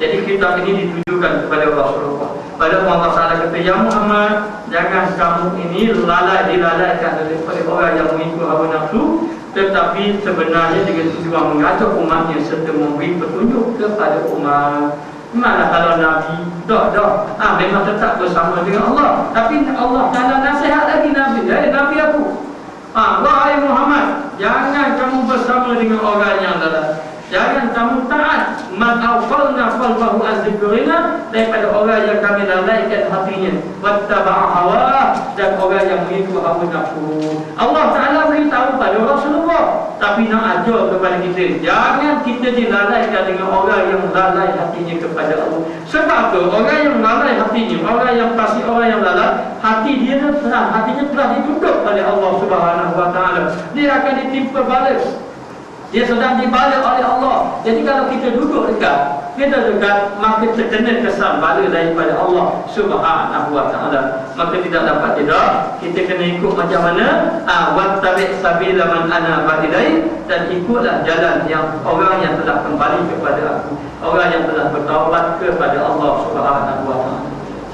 Jadi kitab ini ditujukan kepada Rasulullah. Pada Allah Taala kata, ya Muhammad, jangan kamu ini dilalaikan oleh orang yang mengikut hawa nafsu, tetapi sebenarnya dengan tujuan mengajak umatnya serta memberi petunjuk kepada umat. Mana kalau Nabi memang tetap bersama dengan Allah, tapi Allah Taala nasihat lagi Nabi, Nabi aku, wahai Muhammad, jangan kamu bersama dengan orang yang lalai, jangan kamu taat man awfalna qalbahu az-zikrina, daripada orang yang kami lalaikan hatinya, wattaba'a hawa, dan orang yang mengikut hawa nafsu. Allah Taala beritahu pada Rasulullah, tapi nak ajar kepada kita, jangan kita dilalaikan dengan orang yang lalai hatinya kepada Allah. Sebab tu orang yang lalai hatinya, orang yang pasti, orang yang lalai hatinya telah ditutup oleh Allah Subhanahu wa taala. Dia akan ditimpa bala, dia sedang dibala oleh Allah. Jadi kalau kita duduk dekat, maka terkena kesan bala daripada Allah Subhanahu wa taala. Maka tidak dapat kita kena ikut macam mana, wattabi' sabila man anaba ilai, dan ikutlah jalan yang orang yang telah kembali kepada aku, orang yang telah bertaubat kepada Allah Subhanahu wa taala.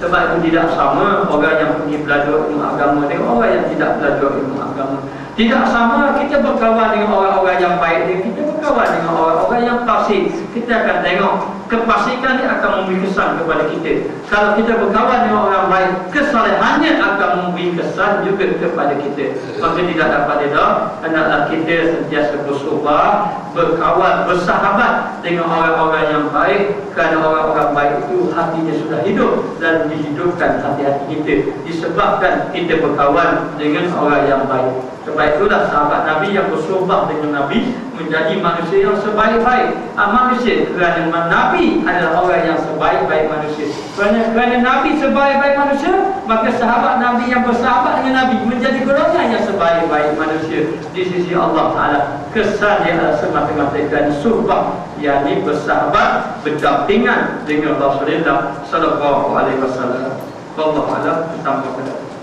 Sebab itu tidak sama orang yang pergi belajar ilmu agama dengan orang yang tidak belajar ilmu agama. Tidak sama kita berkawan dengan orang-orang yang baik dan kita berkawan dengan orang-orang yang fasik. Kita akan tengok kefasikan dia akan memberi kesan kepada kita. Kalau kita berkawan dengan orang baik, kesalehannya akan memberi kesan juga kepada kita. Maka tidak dapat tidak, hendaklah kita sentiasa bersuhbah, berkawan, bersahabat dengan orang-orang yang baik. Kerana orang-orang baik itu hatinya sudah hidup dan dihidupkan hati-hati kita disebabkan kita berkawan dengan orang yang baik. Sebab itulah sahabat Nabi yang bersuhbah dengan Nabi menjadi manusia yang sebaik-baik manusia. Kerana Nabi adalah orang yang sebaik-baik manusia. Kerana Nabi sebaik-baik manusia, maka sahabat Nabi yang bersahabat dengan Nabi menjadi golongan yang sebaik-baik manusia di sisi Allah Ta'ala. Kesan dia adalah semata-mata kerana suhbah, yakni bersahabat, berdampingan dengan Rasulullah sallallahu alaihi wasallam. Wallahu a'lam. Tambahkan.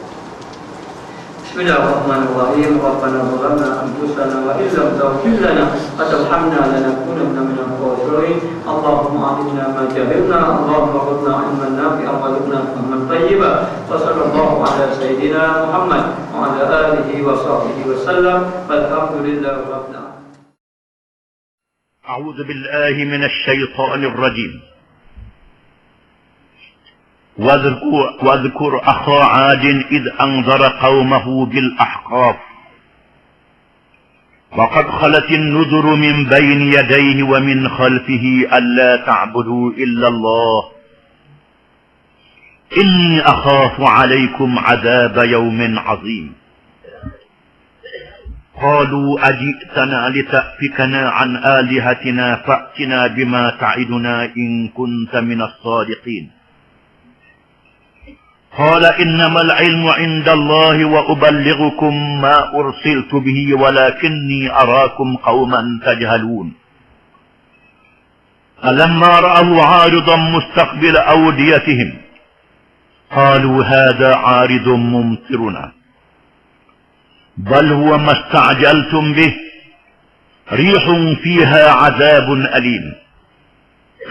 Bismillahirrahmanirrahim. Rabbana zalamna anfusana wa illam taghfir lana wa tarhamna lanakunanna minal khasirin. Allahumma a'inna ma jahilna, Allahumma qulna ilman nafi'an wa rzuqna fahman tayyiban. Wa sallallahu ala sayyidina Muhammad wa ala alihi wa sahbihi wa sallam. Walhamdulillahi rabbil alamin. أعوذ بالله من الشيطان الرجيم. واذكر أخا عاد إذ أنذر قومه بالأحقاف وقد خلت النذر من بين يديه ومن خلفه ألا تعبدوا إلا الله إني أخاف عليكم عذاب يوم عظيم قالوا أجئتنا لتأفكنا عن آلهتنا فأتنا بما تعدنا إن كنت من الصادقين قال إنما العلم عند الله وأبلغكم ما أرسلت به ولكني أراكم قوما تجهلون فلما رأوا عارضا مستقبل أوديتهم قالوا هذا عارض ممطرنا بل هو ما استعجلتم به ريح فيها عذاب أليم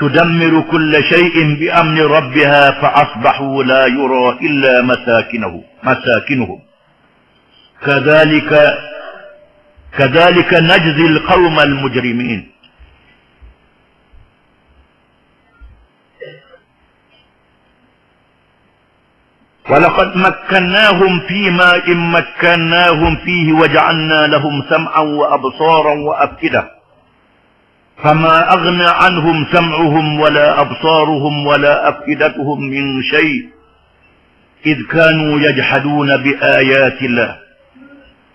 تدمر كل شيء بأمر ربها فأصبحوا لا يرى إلا مساكنهم كذلك نجزي القوم المجرمين ولقد مكناهم فيما إن مكناهم فيه وجعلنا لهم سمعا وأبصارا وأفئدة فما أغنى عنهم سمعهم ولا أبصارهم ولا أفئدتهم من شيء إذ كانوا يجحدون بآيات الله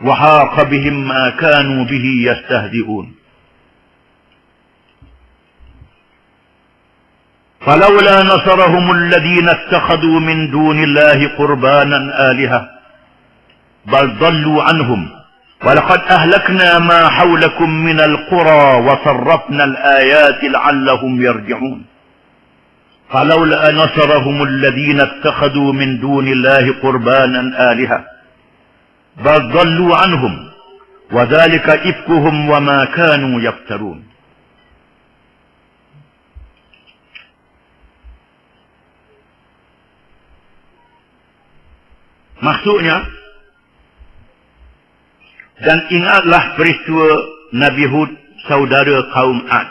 وحاق بهم ما كانوا به يستهزئون فلولا نصرهم الذين اتخذوا من دون الله قربانا آلهة بل ضلوا عنهم ولقد أهلكنا ما حولكم من القرى وصرفنا الآيات لعلهم يرجعون فلولا نصرهم الذين اتخذوا من دون الله قربانا آلهة بل ضلوا عنهم وذلك إفكهم وما كانوا يفترون. Maksudnya, dan ingatlah peristiwa Nabi Hud, saudara kaum Ad.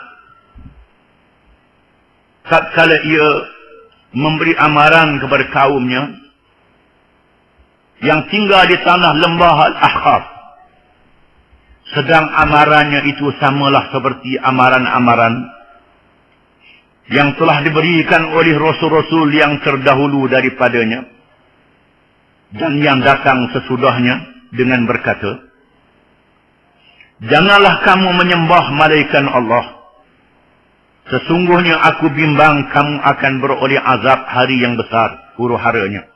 Tatkala ia memberi amaran kepada kaumnya yang tinggal di tanah lembah Al-Ahqaf. Sedang amarannya itu samalah seperti amaran-amaran yang telah diberikan oleh rasul-rasul yang terdahulu daripadanya dan yang datang sesudahnya dengan berkata, janganlah kamu menyembah malaikat Allah. Sesungguhnya aku bimbang kamu akan beroleh azab hari yang besar, huru-haranya.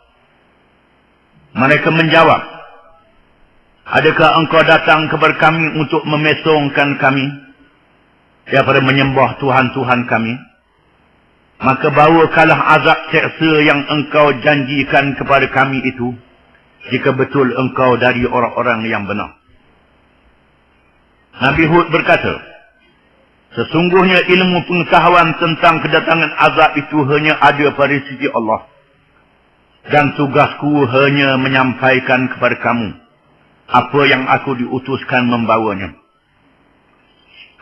Mereka menjawab, adakah engkau datang kepada kami untuk memesongkan kami daripada menyembah Tuhan-Tuhan kami? Maka bawakanlah azab seksa yang engkau janjikan kepada kami itu, jika betul engkau dari orang-orang yang benar. Nabi Hud berkata, sesungguhnya ilmu pengetahuan tentang kedatangan azab itu hanya ada pada sisi Allah. Dan tugasku hanya menyampaikan kepada kamu apa yang aku diutuskan membawanya.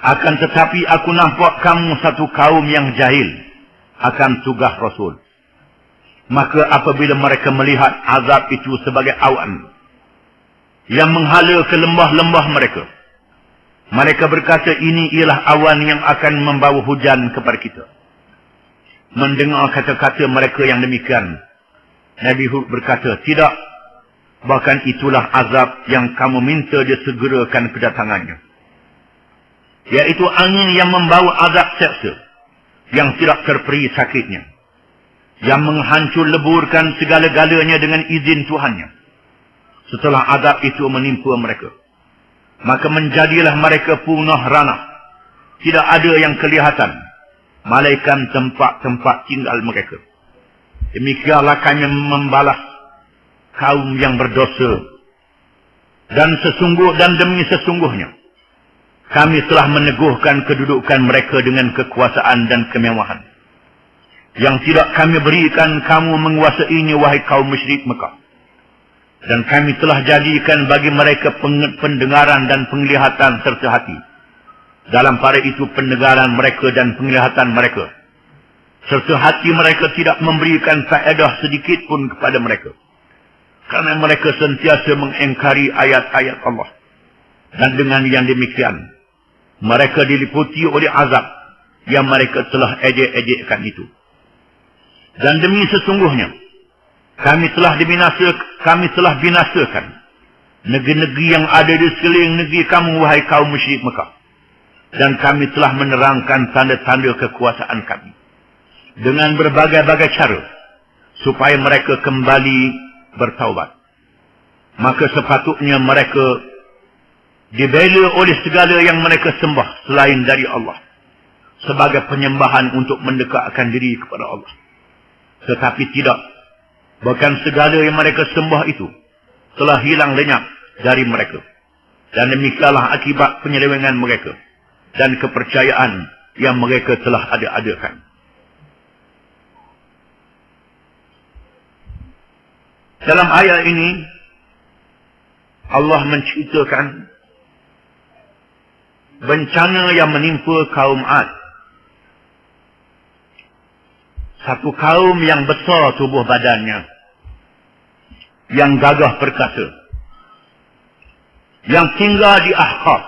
Akan tetapi aku nampak kamu satu kaum yang jahil akan tugas Rasul. Maka apabila mereka melihat azab itu sebagai awan yang menghala ke lembah-lembah mereka, mereka berkata, ini ialah awan yang akan membawa hujan kepada kita. Mendengar kata-kata mereka yang demikian, Nabi Hud berkata, tidak, bahkan itulah azab yang kamu minta dia segerakan kedatangannya. Iaitu angin yang membawa azab seksa, yang tidak terperi sakitnya, yang menghancur leburkan segala-galanya dengan izin Tuhannya. Setelah azab itu menimpa mereka, maka menjadilah mereka punah ranah. Tidak ada yang kelihatan, malaikat tempat-tempat tinggal mereka. Demikianlah kami membalas kaum yang berdosa. Dan demi sesungguhnya, kami telah meneguhkan kedudukan mereka dengan kekuasaan dan kemewahan yang tidak kami berikan kamu menguasainya, wahai kaum musyrik Mekah. Dan kami telah jadikan bagi mereka pendengaran dan penglihatan serta hati. Dalam pada itu pendengaran mereka dan penglihatan mereka serta hati mereka tidak memberikan faedah sedikit pun kepada mereka, kerana mereka sentiasa mengingkari ayat-ayat Allah. Dan dengan yang demikian, mereka diliputi oleh azab yang mereka telah ejek-ejekkan itu. Dan demi sesungguhnya, kami telah binasakan negeri-negeri yang ada di sekeliling negeri kamu, wahai kaum musyrik Mekah. Dan kami telah menerangkan tanda-tanda kekuasaan kami dengan berbagai-bagai cara, supaya mereka kembali bertaubat. Maka sepatutnya mereka dibela oleh segala yang mereka sembah selain dari Allah, sebagai penyembahan untuk mendekatkan diri kepada Allah. Tetapi tidak, bahkan segala yang mereka sembah itu telah hilang lenyap dari mereka. Dan demikianlah akibat penyelewengan mereka dan kepercayaan yang mereka telah ada-adakan. Dalam ayat ini, Allah menceritakan bencana yang menimpa kaum Ad. Satu kaum yang besar tubuh badannya, yang gagah perkasa, yang tinggal di Ahqaf,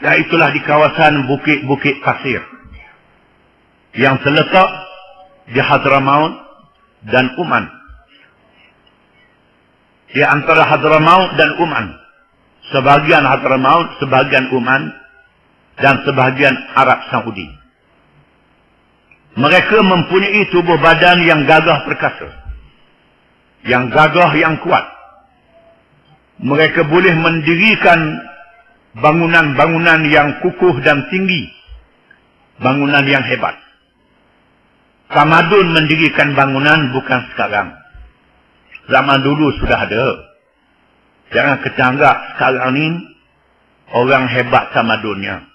iaitulah di kawasan bukit-bukit pasir, yang terletak di Hadramaut dan Uman. Di antara Hadramaut dan Uman, sebahagian Hadramaut, sebahagian Uman, dan sebahagian Arab Saudi. Mereka mempunyai tubuh badan yang gagah perkasa, yang gagah, yang kuat. Mereka boleh mendirikan bangunan-bangunan yang kukuh dan tinggi, bangunan yang hebat. Tamadun mendirikan bangunan bukan sekarang. Zaman dulu sudah ada. Jangan kecanggak sekarang ni orang hebat tamadunnya.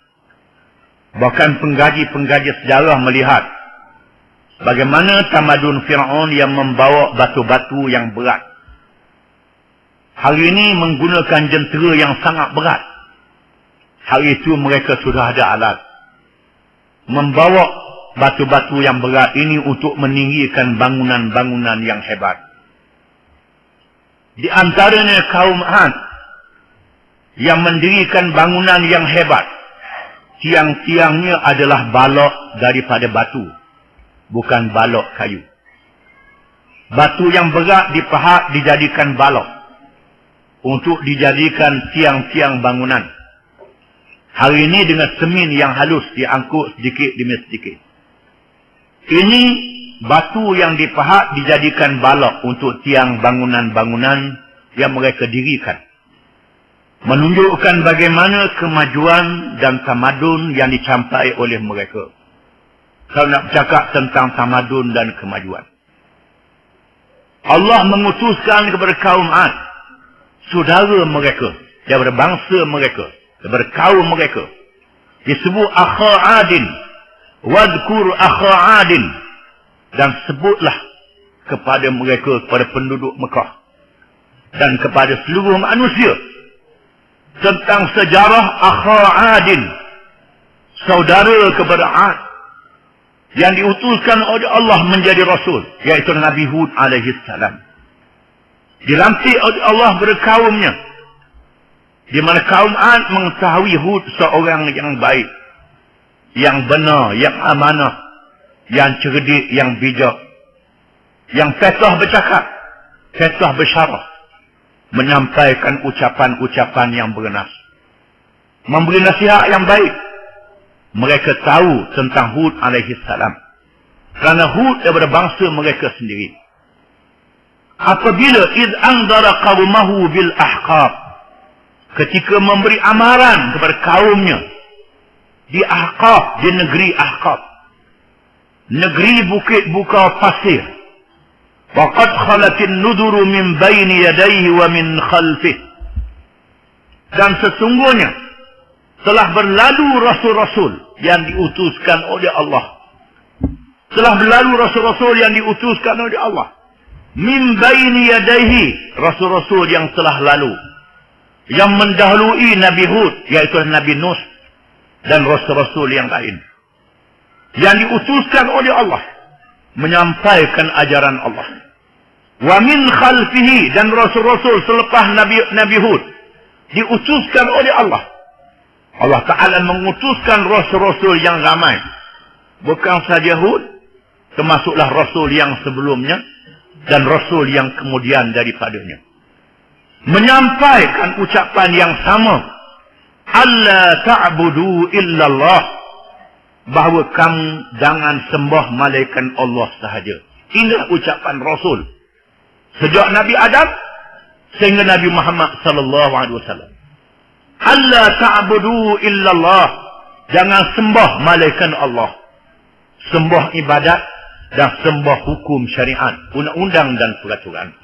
Bahkan penggaji-penggaji sejarah melihat bagaimana tamadun Fir'aun yang membawa batu-batu yang berat. Hari ini menggunakan jentera yang sangat berat. Hari itu mereka sudah ada alat membawa batu-batu yang berat ini untuk meninggikan bangunan-bangunan yang hebat. Di antaranya kaum Ad yang mendirikan bangunan yang hebat. Tiang-tiangnya adalah balok daripada batu, bukan balok kayu. Batu yang berat dipahat dijadikan balok untuk dijadikan tiang-tiang bangunan. Hari ini dengan semen yang halus diangkut sedikit demi sedikit. Ini batu yang dipahat dijadikan balok untuk tiang bangunan-bangunan yang mereka dirikan. Menunjukkan bagaimana kemajuan dan tamadun yang dicampai oleh mereka. Kalau nak bercakap tentang tamadun dan kemajuan, Allah mengutuskan kepada kaum Ad, saudara mereka, daripada bangsa mereka, daripada kaum mereka, disebut akha Adin, wadkur akha Adin, dan sebutlah kepada mereka, kepada penduduk Mekah dan kepada seluruh manusia tentang sejarah Akha Adin, saudara kepada Ad, yang diutuskan oleh Allah menjadi Rasul, iaitu Nabi Hud alaihi salam. Dilantik oleh Allah berkaumnya, di mana kaum Ad mengetahui Hud seorang yang baik, yang benar, yang amanah, yang cerdik, yang bijak, yang fasih bercakap, fasih bersyarah, menyampaikan ucapan-ucapan yang bernas, memberi nasihat yang baik. Mereka tahu tentang Hud alaihi salam, kerana Hud daripada bangsa mereka sendiri. Apabila id anzara qaumahu bil ahqaf, ketika memberi amaran kepada kaumnya di Ahqaf, di negeri Ahqaf, negeri bukit buka pasir. Waqad khalatin nuduru min baini yadayhi wa min khalfih, dan sesungguhnya telah berlalu rasul-rasul yang diutuskan oleh Allah. Telah berlalu rasul-rasul yang diutuskan oleh Allah. Min baini yadayhi, rasul-rasul yang telah lalu, yang mendahului Nabi Hud, iaitu Nabi Nuh, dan rasul-rasul yang lain, yang diutuskan oleh Allah menyampaikan ajaran Allah. Wa min khalfihi, dan rasul-rasul selepas Nabi Hud diutuskan oleh Allah. Allah Ta'ala mengutuskan rasul-rasul yang ramai. Bukan saja Hud, termasuklah rasul yang sebelumnya dan rasul yang kemudian daripadanya, menyampaikan ucapan yang sama. Alla ta'budu illallah, bahawa kamu jangan sembah malaikat Allah sahaja. Inilah ucapan Rasul sejak Nabi Adam sehingga Nabi Muhammad sallallahu alaihi wasallam. Alla ta'budu illallah, jangan sembah malaikat Allah. Sembah ibadat dan sembah hukum syariat, undang-undang dan peraturan.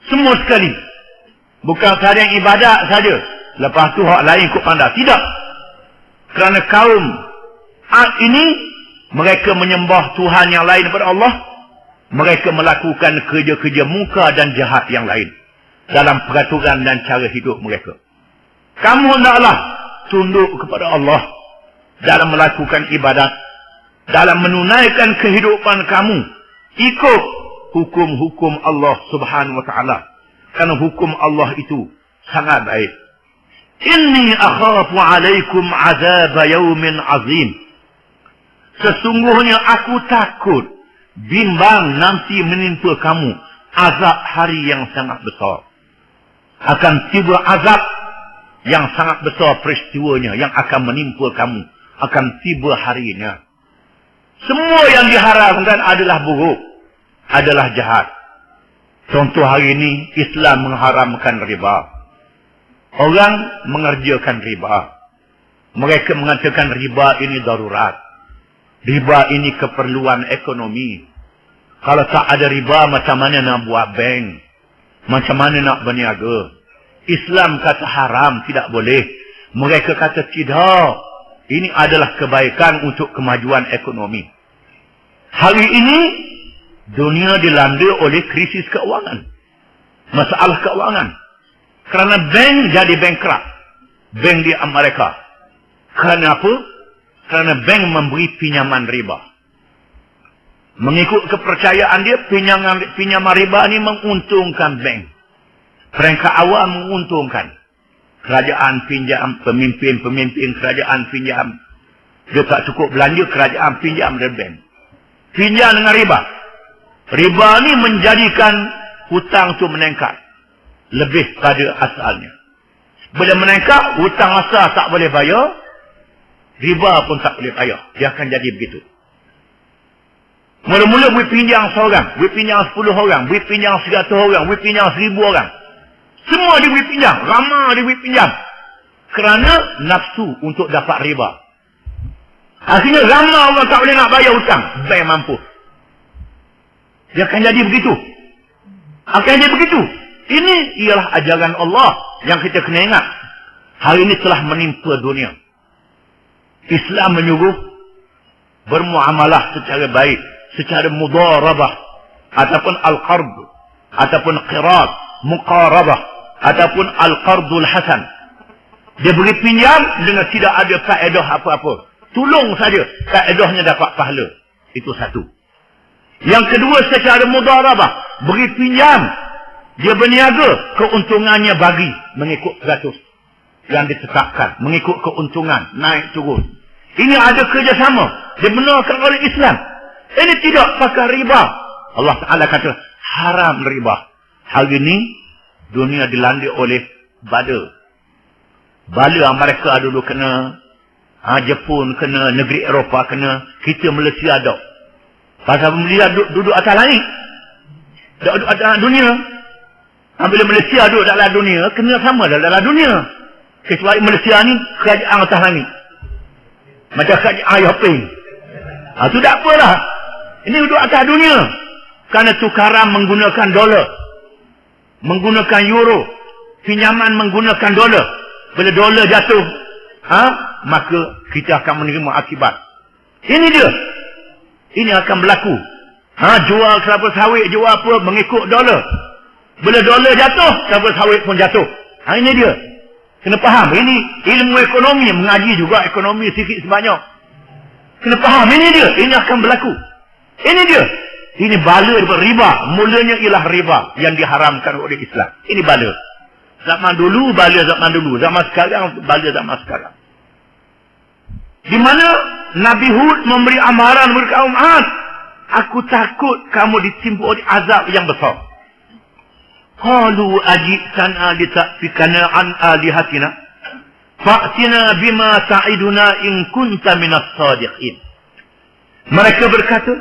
Semua sekali. Bukan sahaja yang ibadat saja, lepas tu hak lain ikut pandai. Tidak. Kerana kaum Ad ini, mereka menyembah Tuhan yang lain daripada Allah. Mereka melakukan kerja-kerja muka dan jahat yang lain dalam peraturan dan cara hidup mereka. Kamu hendaklah tunduk kepada Allah dalam melakukan ibadat, dalam menunaikan kehidupan kamu, ikut hukum-hukum Allah Subhanahu wa Ta'ala. Kerana hukum Allah itu sangat baik. Inni akhafu alaikum azab yaumin azim. Sesungguhnya aku takut, bimbang nanti menimpa kamu azab hari yang sangat besar. Akan tiba azab yang sangat besar peristiwanya yang akan menimpa kamu. Akan tiba harinya. Semua yang diharamkan adalah buruk, adalah jahat. Contoh hari ini, Islam mengharamkan riba. Orang mengerjakan riba. Mereka mengatakan riba ini darurat. Riba ini keperluan ekonomi. Kalau tak ada riba, macam mana nak buat bank? Macam mana nak berniaga? Islam kata haram, tidak boleh. Mereka kata tidak. Ini adalah kebaikan untuk kemajuan ekonomi. Hari ini, dunia dilanda oleh krisis keuangan. Masalah keuangan. Kerana bank jadi bankrupt. Bank di Amerika. Kerana apa? Kerana bank memberi pinjaman riba. Mengikut kepercayaan dia, pinjaman riba ini menguntungkan bank. Peringkat awal menguntungkan. Kerajaan pinjam, pemimpin kerajaan pinjam. Dia tak cukup belanja, kerajaan pinjam dari bank. Pinjam dengan riba. Riba ni menjadikan hutang tu meningkat. Lebih pada asalnya. Bila meningkat, hutang asal tak boleh bayar. Riba pun tak boleh bayar. Dia akan jadi begitu. Mula-mula boleh pinjam seorang, boleh pinjam 10 orang, boleh pinjam 100 orang, boleh pinjam 1000 orang. Semua dia boleh pinjam. Ramai dia boleh pinjam. Kerana nafsu untuk dapat riba. Akhirnya ramai orang tak boleh nak bayar hutang. Bank mampu. Dia akan jadi begitu. Akan jadi begitu. Ini ialah ajaran Allah yang kita kena ingat. Hari ini telah menimpa dunia. Islam menyuruh bermuamalah secara baik, secara mudharabah, ataupun al-qard, ataupun qirat, muqarabah, ataupun al-qardul hasan. Dia beri pinjam dengan tidak ada kaedah apa-apa. Tolong saja, kaedahnya dapat pahala. Itu satu. Yang kedua, secara mudarabah, beri pinjam. Dia berniaga, keuntungannya bagi mengikut peratus yang ditetapkan, mengikut keuntungan, naik turun. Ini ada kerjasama, dibenarkan oleh Islam. Ini tidak pakai riba. Allah Ta'ala kata, haram riba. Hari ini, dunia dilanda oleh bala. Bala mereka dulu kena, Jepun kena, negeri Eropah kena, kita Malaysia ada. Pasal Malaysia duduk atas langit. Duduk atas dunia. Bila Malaysia duduk dalam dunia, kena sama dalam dunia. Kecuali Malaysia ni, kerajaan atas langit. Macam kerajaan Jepun. Itu tak apalah. Ini duduk atas dunia. Kerana tukaran menggunakan dolar. Menggunakan euro. Pinjaman menggunakan dolar. Bila dolar jatuh, maka kita akan menerima akibat. Ini dia. Ini akan berlaku. Jual kelapa sawit, jual apa, mengikut dolar. Bila dolar jatuh, kelapa sawit pun jatuh. Ini dia. Kena faham. Ini ilmu ekonomi. Mengaji juga ekonomi sikit sebanyak. Kena faham. Ini dia. Ini akan berlaku. Ini dia. Ini bala riba. Mulanya ialah riba yang diharamkan oleh Islam. Ini bala. Zaman dulu, bala zaman dulu. Zaman sekarang, bala zaman sekarang. Di mana Nabi Hud memberi amaran kepada kaum Ad. Aku takut kamu ditimpa oleh azab yang besar. Qalu ajitana lita'fikana an alihatina. Fa'tina bima ta'iduna in kunta minas sadiqin. Mereka berkata,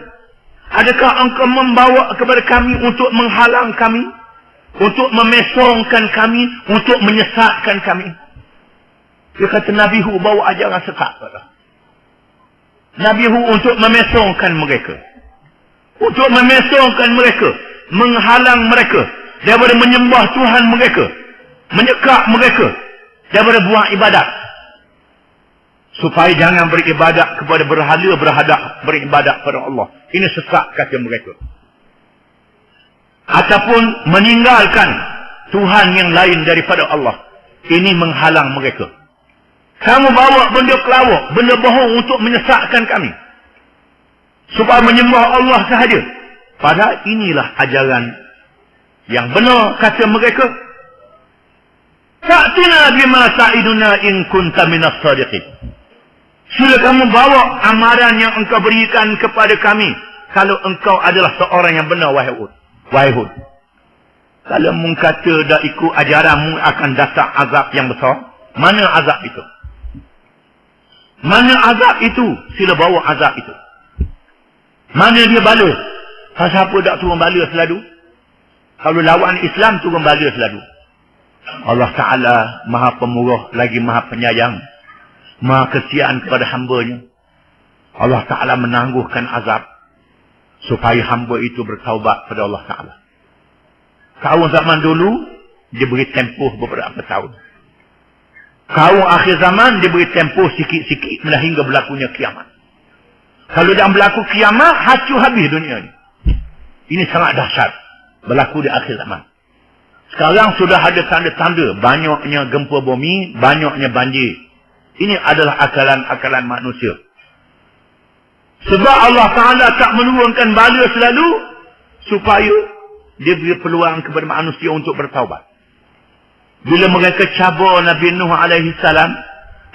adakah engkau membawa kepada kami untuk menghalang kami? Untuk memesongkan kami? Untuk menyesatkan kami? Dia kata Nabi Hud bawa ajaran sesat. Nabi Hud untuk memesongkan mereka. Untuk memesongkan mereka. Menghalang mereka. Daripada menyembah Tuhan mereka. Menyekap mereka. Daripada buat ibadat. Supaya jangan beribadat kepada berhala, beribadat kepada Allah. Ini sesat kata mereka. Ataupun meninggalkan Tuhan yang lain daripada Allah. Ini menghalang mereka. Kamu bawa benda kelawak, benda bohong untuk menyesatkan kami. Supaya menyembah Allah sahaja. Padahal inilah ajaran yang benar kata mereka. Fa'tina bima ta'iduna in kunta minas sadiqin. Sila kamu bawa amaran yang engkau berikan kepada kami. Kalau engkau adalah seorang yang benar, wahai Hud. Kalau mu kata dah ikut ajaranmu akan datang azab yang besar. Mana azab itu? Mana azab itu? Sila bawa azab itu. Mana dia bala? Pasal apa tak turun bala selalu? Kalau lawan Islam turun bala selalu. Allah Ta'ala maha pemurah lagi maha penyayang. Maha kesian kepada hamba-Nya. Allah Ta'ala menangguhkan azab. Supaya hamba itu bertaubat kepada Allah Ta'ala. Kaum zaman dulu, dia beri tempoh beberapa tahun. Kaum akhir zaman, dia beri tempoh sikit-sikit hingga berlakunya kiamat. Kalau dah berlaku kiamat, hancur habis dunia ni. Ini sangat dahsyat. Berlaku di akhir zaman. Sekarang sudah ada tanda-tanda. Banyaknya gempa bumi, banyaknya banjir. Ini adalah akalan-akalan manusia. Sebab Allah Ta'ala tak menurunkan bala selalu, supaya dia beri peluang kepada manusia untuk bertaubat. Bila mereka cabar Nabi Nuh alaihi salam,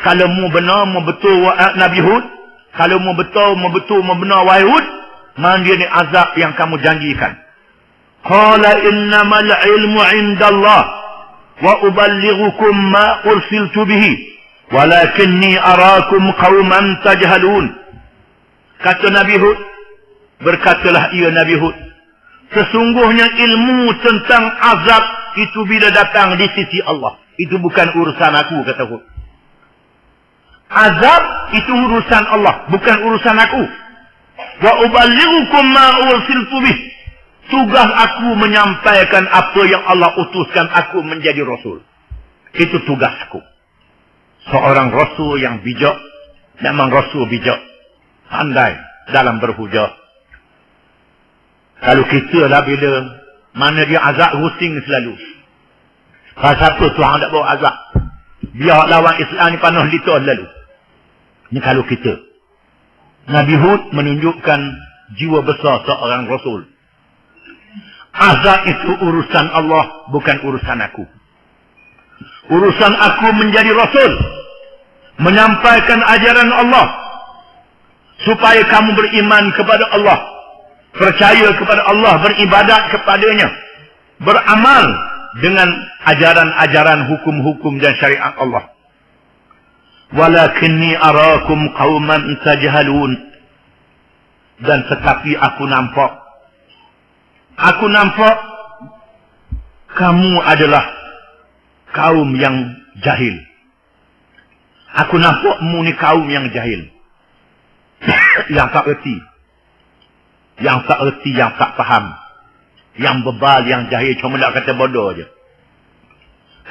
kalau mu benar, mu betul Nabi Hud, kalau mu betul, mu benar wahai Hud, mana dia ni azab yang kamu janjikan. Qala innamal ilmu indallah wa uballighukum ma ursiltu bihi walakinni arakum qauman tajhalun. Kata Nabi Hud, berkatalah ia Nabi Hud, sesungguhnya ilmu tentang azab itu bila datang di sisi Allah. Itu bukan urusan aku, kata Hud. Azab itu urusan Allah, bukan urusan aku. Wa uballighukum ma ursiltu bih. Tugas aku menyampaikan apa yang Allah utuskan aku menjadi Rasul. Itu tugas aku. Seorang Rasul yang bijak, memang Rasul bijak. Pandai dalam berhujah. Kalau kita lah bila mana dia azab rusing selalu. Pasal apa Tuhan tak bawa azab? Biar lawan Islam ni panuh litur lalu. Ni kalau kita. Nabi Hud menunjukkan jiwa besar seorang Rasul. Azab itu urusan Allah, bukan urusan aku. Urusan aku menjadi Rasul. Menyampaikan ajaran Allah. Supaya kamu beriman kepada Allah. Percaya kepada Allah, beribadat kepadanya. Beramal dengan ajaran-ajaran hukum-hukum dan syariat Allah. Walakinni arakum qauman tajhalun. Dan tetapi aku nampak kamu adalah kaum yang jahil. Aku nampakmu ni kaum yang jahil. Yang tak erti. Yang tak erti, yang tak faham. Yang bebal, yang jahil. Cuma nak kata bodoh je.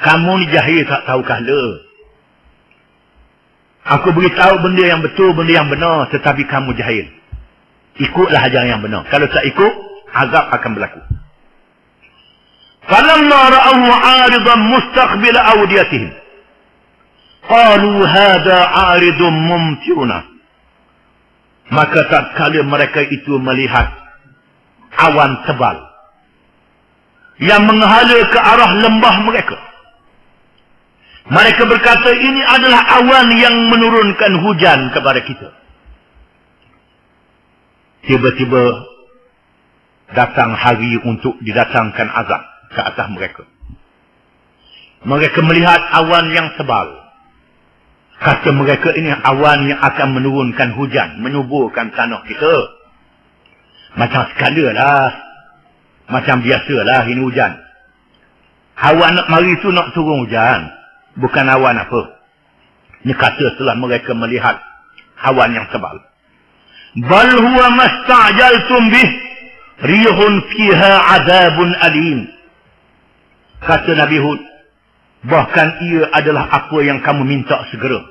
Kamu ni jahil tak tahu kahla. Aku beritahu benda yang betul, benda yang benar. Tetapi kamu jahil. Ikutlah ajaran yang benar. Kalau tak ikut, azab akan berlaku. Falamma ra'ahu 'aridan mustaqbila awdiyatihim. Qalu hadha 'aridun mumtiruna. Maka tatkala mereka itu melihat awan tebal yang menghala ke arah lembah mereka, mereka berkata, ini adalah awan yang menurunkan hujan kepada kita. Tiba-tiba datang hari untuk didatangkan azab ke atas mereka. Mereka melihat awan yang tebal. Kata mereka, ini awan yang akan menurunkan hujan, menyuburkan tanah kita. Macam sekala lah. Macam biasa lah ini hujan. Awan nak mari tu nak turun hujan. Bukan awan apa. Ini kata setelah mereka melihat awan yang tebal. Bal huwa masta'jaltum bih rihun fiha azabun alim. Kata Nabi Hud, bahkan ia adalah apa yang kamu minta segera.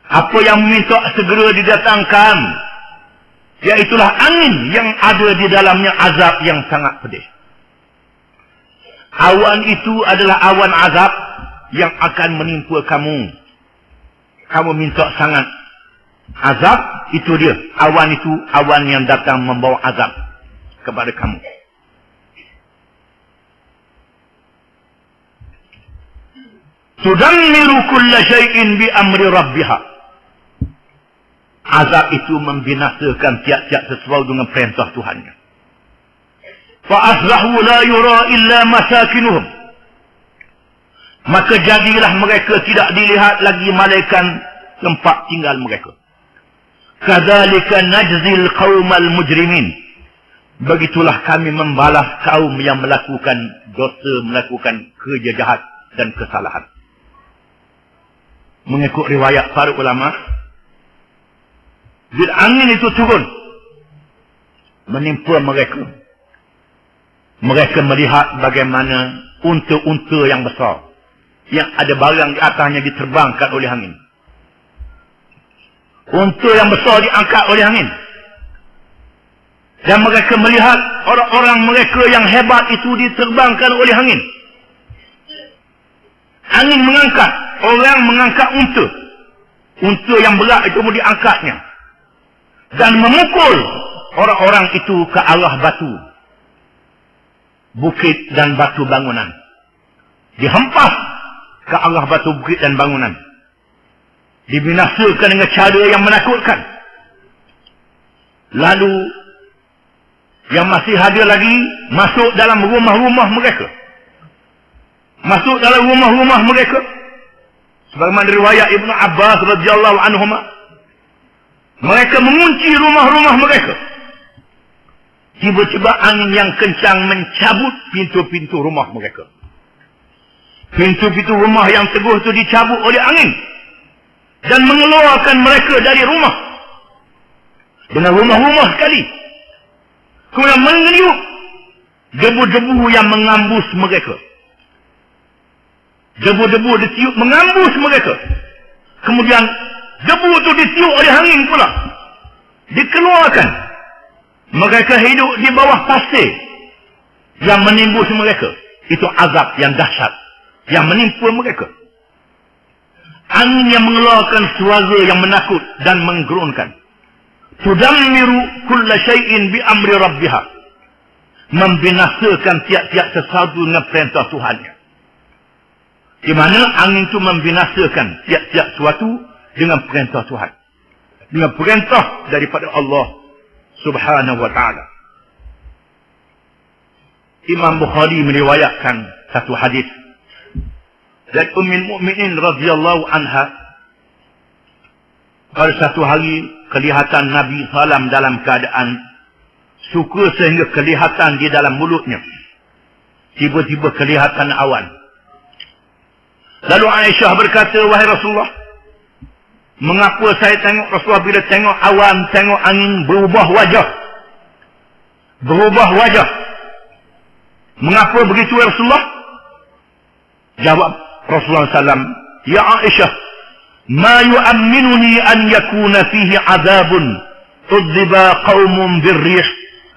Apa yang minta segera didatangkan, iaitulah angin yang ada di dalamnya azab yang sangat pedih. Awan itu adalah awan azab yang akan menimpa kamu. Kamu minta sangat azab, itu dia. Awan itu awan yang datang membawa azab kepada kamu. Tudammiru kulla syai'in bi amri rabbiha. Azab itu membinasakan tiap-tiap sesuatu dengan perintah Tuhannya. Fa'aslahu la yura illa masakinuhum. Maka jadilah mereka tidak dilihat lagi malaikat tempat tinggal mereka. Kadzalika najzil qaumal mujrimin. Begitulah kami membalas kaum yang melakukan dosa, melakukan kerja jahat dan kesalahan. Mengikut riwayat para ulama, bila angin itu turun menimpa mereka, mereka melihat bagaimana unta-unta yang besar yang ada barang di atasnya diterbangkan oleh angin. Unta yang besar diangkat oleh angin. Dan mereka melihat orang-orang mereka yang hebat itu diterbangkan oleh angin. Angin mengangkat, orang mengangkat unta. Unta yang berat itu diangkatnya. Dan memukul orang-orang itu ke arah batu. Bukit dan batu bangunan. Dihempas ke arah batu bukit dan bangunan. Dibinasakan dengan cara yang menakutkan. Lalu yang masih ada lagi masuk dalam rumah-rumah mereka. Masuk dalam rumah-rumah mereka. Sebagaimana riwayat Ibnu Abbas radhiyallahu anhuma, mereka mengunci rumah-rumah mereka. Tiba-tiba angin yang kencang mencabut pintu-pintu rumah mereka. Pintu-pintu rumah yang teguh itu dicabut oleh angin. Dan mengeluarkan mereka dari rumah. Dengan rumah-rumah sekali. Kemudian mengeniuk debu-debu yang mengambus mereka. Debu-debu ditiup mengambus mereka. Kemudian debu itu ditiup oleh angin pula. Dikeluarkan. Mereka hidup di bawah pasir yang menimbus mereka. Itu azab yang dahsyat yang menimpa mereka. Angin yang mengeluarkan suara yang menakut dan menggerunkan. Tudammiru kulla syai'in bi amri rabbiha. Membinasakan tiap-tiap sesuatu dengan perintah Tuhannya. Di mana angin itu membinasakan tiap-tiap sesuatu dengan perintah Tuhan. Dengan perintah daripada Allah Subhanahu wa ta'ala. Imam Bukhari meriwayatkan satu hadis dari Ummul Mukminin radhiyallahu anha. Pada satu hari kelihatan Nabi SAW dalam keadaan suka sehingga kelihatan di dalam mulutnya. Tiba-tiba kelihatan awan. Lalu Aisyah berkata, wahai Rasulullah, mengapa saya tengok Rasulullah bila tengok awan, tengok angin berubah wajah? Berubah wajah. Mengapa begitu ya Rasulullah? Jawab Rasulullah SAW, ya Aisyah, ma yu'amminuni an yakuna fihi azabun udhiba qawmun birrih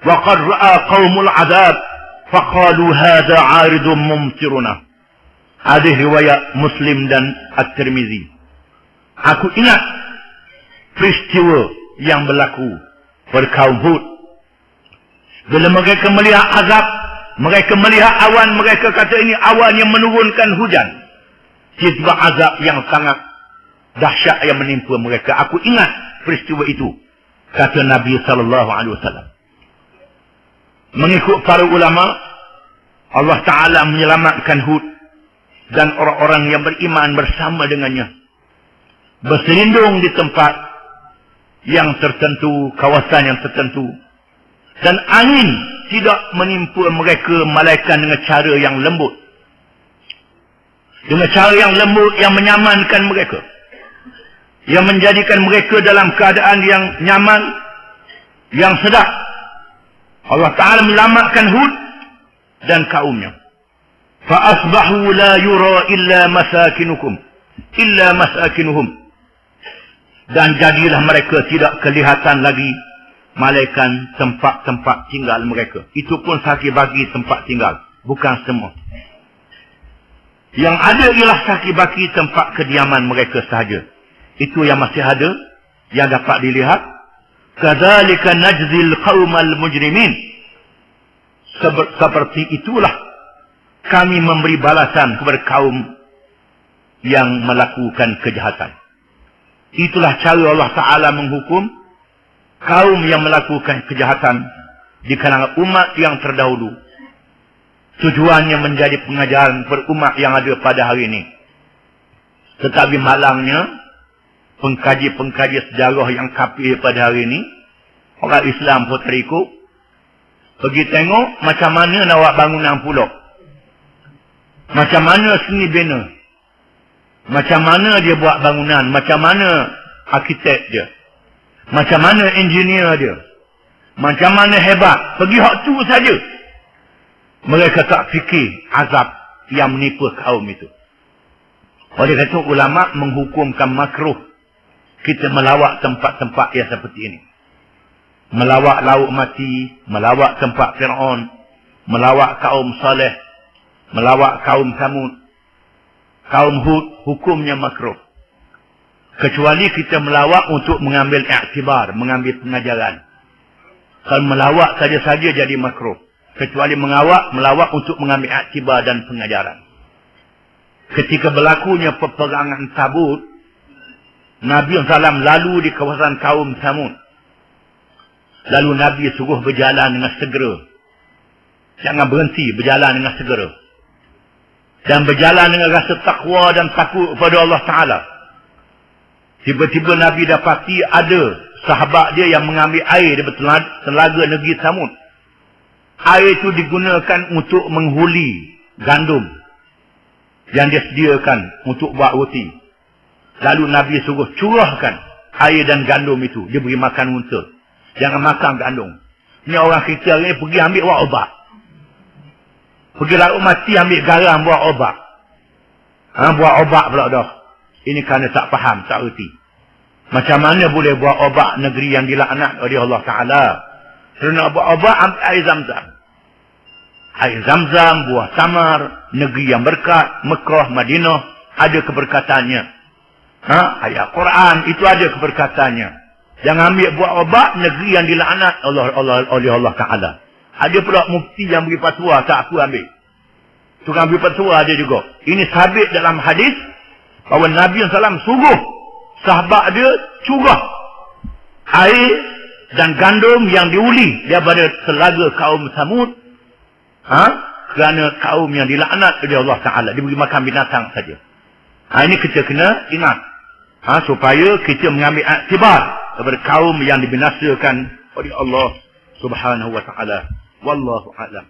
wa qad ra'a qawmul azab faqalu hadha 'aridun mumtiruna. Hadis riwayat Muslim dan At-Tirmizi. Aku ingat peristiwa yang berlaku pada kaum Hud. Bila mereka melihat azab, mereka melihat awan, mereka kata ini awan yang menurunkan hujan. Tiba-tiba azab yang sangat dahsyat yang menimpa mereka. Aku ingat peristiwa itu, kata Nabi SAW. Mengikut para ulama, Allah Ta'ala menyelamatkan Hud dan orang-orang yang beriman bersama dengannya. Berselindung di tempat yang tertentu, kawasan yang tertentu. Dan angin tidak menimpa mereka malaikat dengan cara yang lembut. Dengan cara yang lembut yang menyamankan mereka. Yang menjadikan mereka dalam keadaan yang nyaman, yang sedap. Allah Ta'ala menyelamatkan Hud dan kaumnya. فَأَصْبَحُوا لَا يُرَى إِلَّا مَسَاكِنُهُمْ. Dan jadilah mereka tidak kelihatan lagi malaikat tempat-tempat tinggal mereka. Itu pun sakit bagi tempat tinggal, bukan semua. Yang ada ialah sakit bagi tempat kediaman mereka sahaja. Itu yang masih ada, yang dapat dilihat. Kadzalika najzil qaumal mujrimin. Seperti itulah kami memberi balasan kepada kaum yang melakukan kejahatan. Itulah cara Allah Ta'ala menghukum kaum yang melakukan kejahatan di kalangan umat yang terdahulu. Tujuannya menjadi pengajaran kepada umat yang ada pada hari ini. Tetapi malangnya, pengkaji-pengkaji sejarah yang kafir pada hari ini, orang Islam pun terikut, pergi tengok macam mana nak buat bangunan pulau. Macam mana seni bina. Macam mana dia buat bangunan. Macam mana arkitek dia. Macam mana engineer dia. Macam mana hebat. Pergi hak tu saja. Mereka tak fikir azab yang menipu kaum itu. Oleh kerana itu ulama menghukumkan makruh kita melawat tempat-tempat yang seperti ini. Melawat laut mati, melawat tempat Fir'aun, melawat kaum Saleh, melawat kaum Samud, kaum Hud, hukumnya makruh. Kecuali kita melawat untuk mengambil iktibar, mengambil pengajaran. Kalau melawat saja-saja jadi makruh. Kecuali melawat untuk mengambil iktibar dan pengajaran. Ketika berlakunya peperangan Tabuk, Nabi SAW lalu di kawasan kaum Samud. Lalu Nabi suruh berjalan dengan segera. Jangan berhenti, berjalan dengan segera. Dan berjalan dengan rasa takwa dan takut kepada Allah Ta'ala. Tiba-tiba Nabi dapati ada sahabat dia yang mengambil air di telaga negeri Samud. Air itu digunakan untuk menghuli gandum yang dia sediakan untuk buat roti. Lalu Nabi suruh curahkan air dan gandum itu. Dia beri makan unta. Jangan makan gandum. Ini orang kita ni pergi ambil buat obat. Pergi laut mati ambil garam buat obat. Buat obat pula dah. Ini kerana tak faham, tak erti. Macam mana boleh buat obat negeri yang dilaknat oleh Allah Ta'ala. Kerana obat-obat ambil air Zam-Zam. Air Zam-Zam, buah tamar, negeri yang berkat, Mekah, Madinah, ada keberkatannya. Ayat Quran, itu ada keberkatannya. Jangan ambil buah obat negeri yang dilaknat oleh Allah Ta'ala. Ada pula mufti yang beri fatwa, tak aku ambil. Tukang beri fatwa ada juga. Ini sabit dalam hadis, bahawa Nabi SAW suruh sahabat dia curah air dan gandum yang diuli daripada telaga kaum Samud. Kerana kaum yang dilaknat oleh Allah Ta'ala. Diberi makan binatang saja. Ini kita kena ingat. Supaya kita mengambil iktibar daripada kaum yang dibinasakan oleh Allah Subhanahu wa Ta'ala. Wallahu a'lam.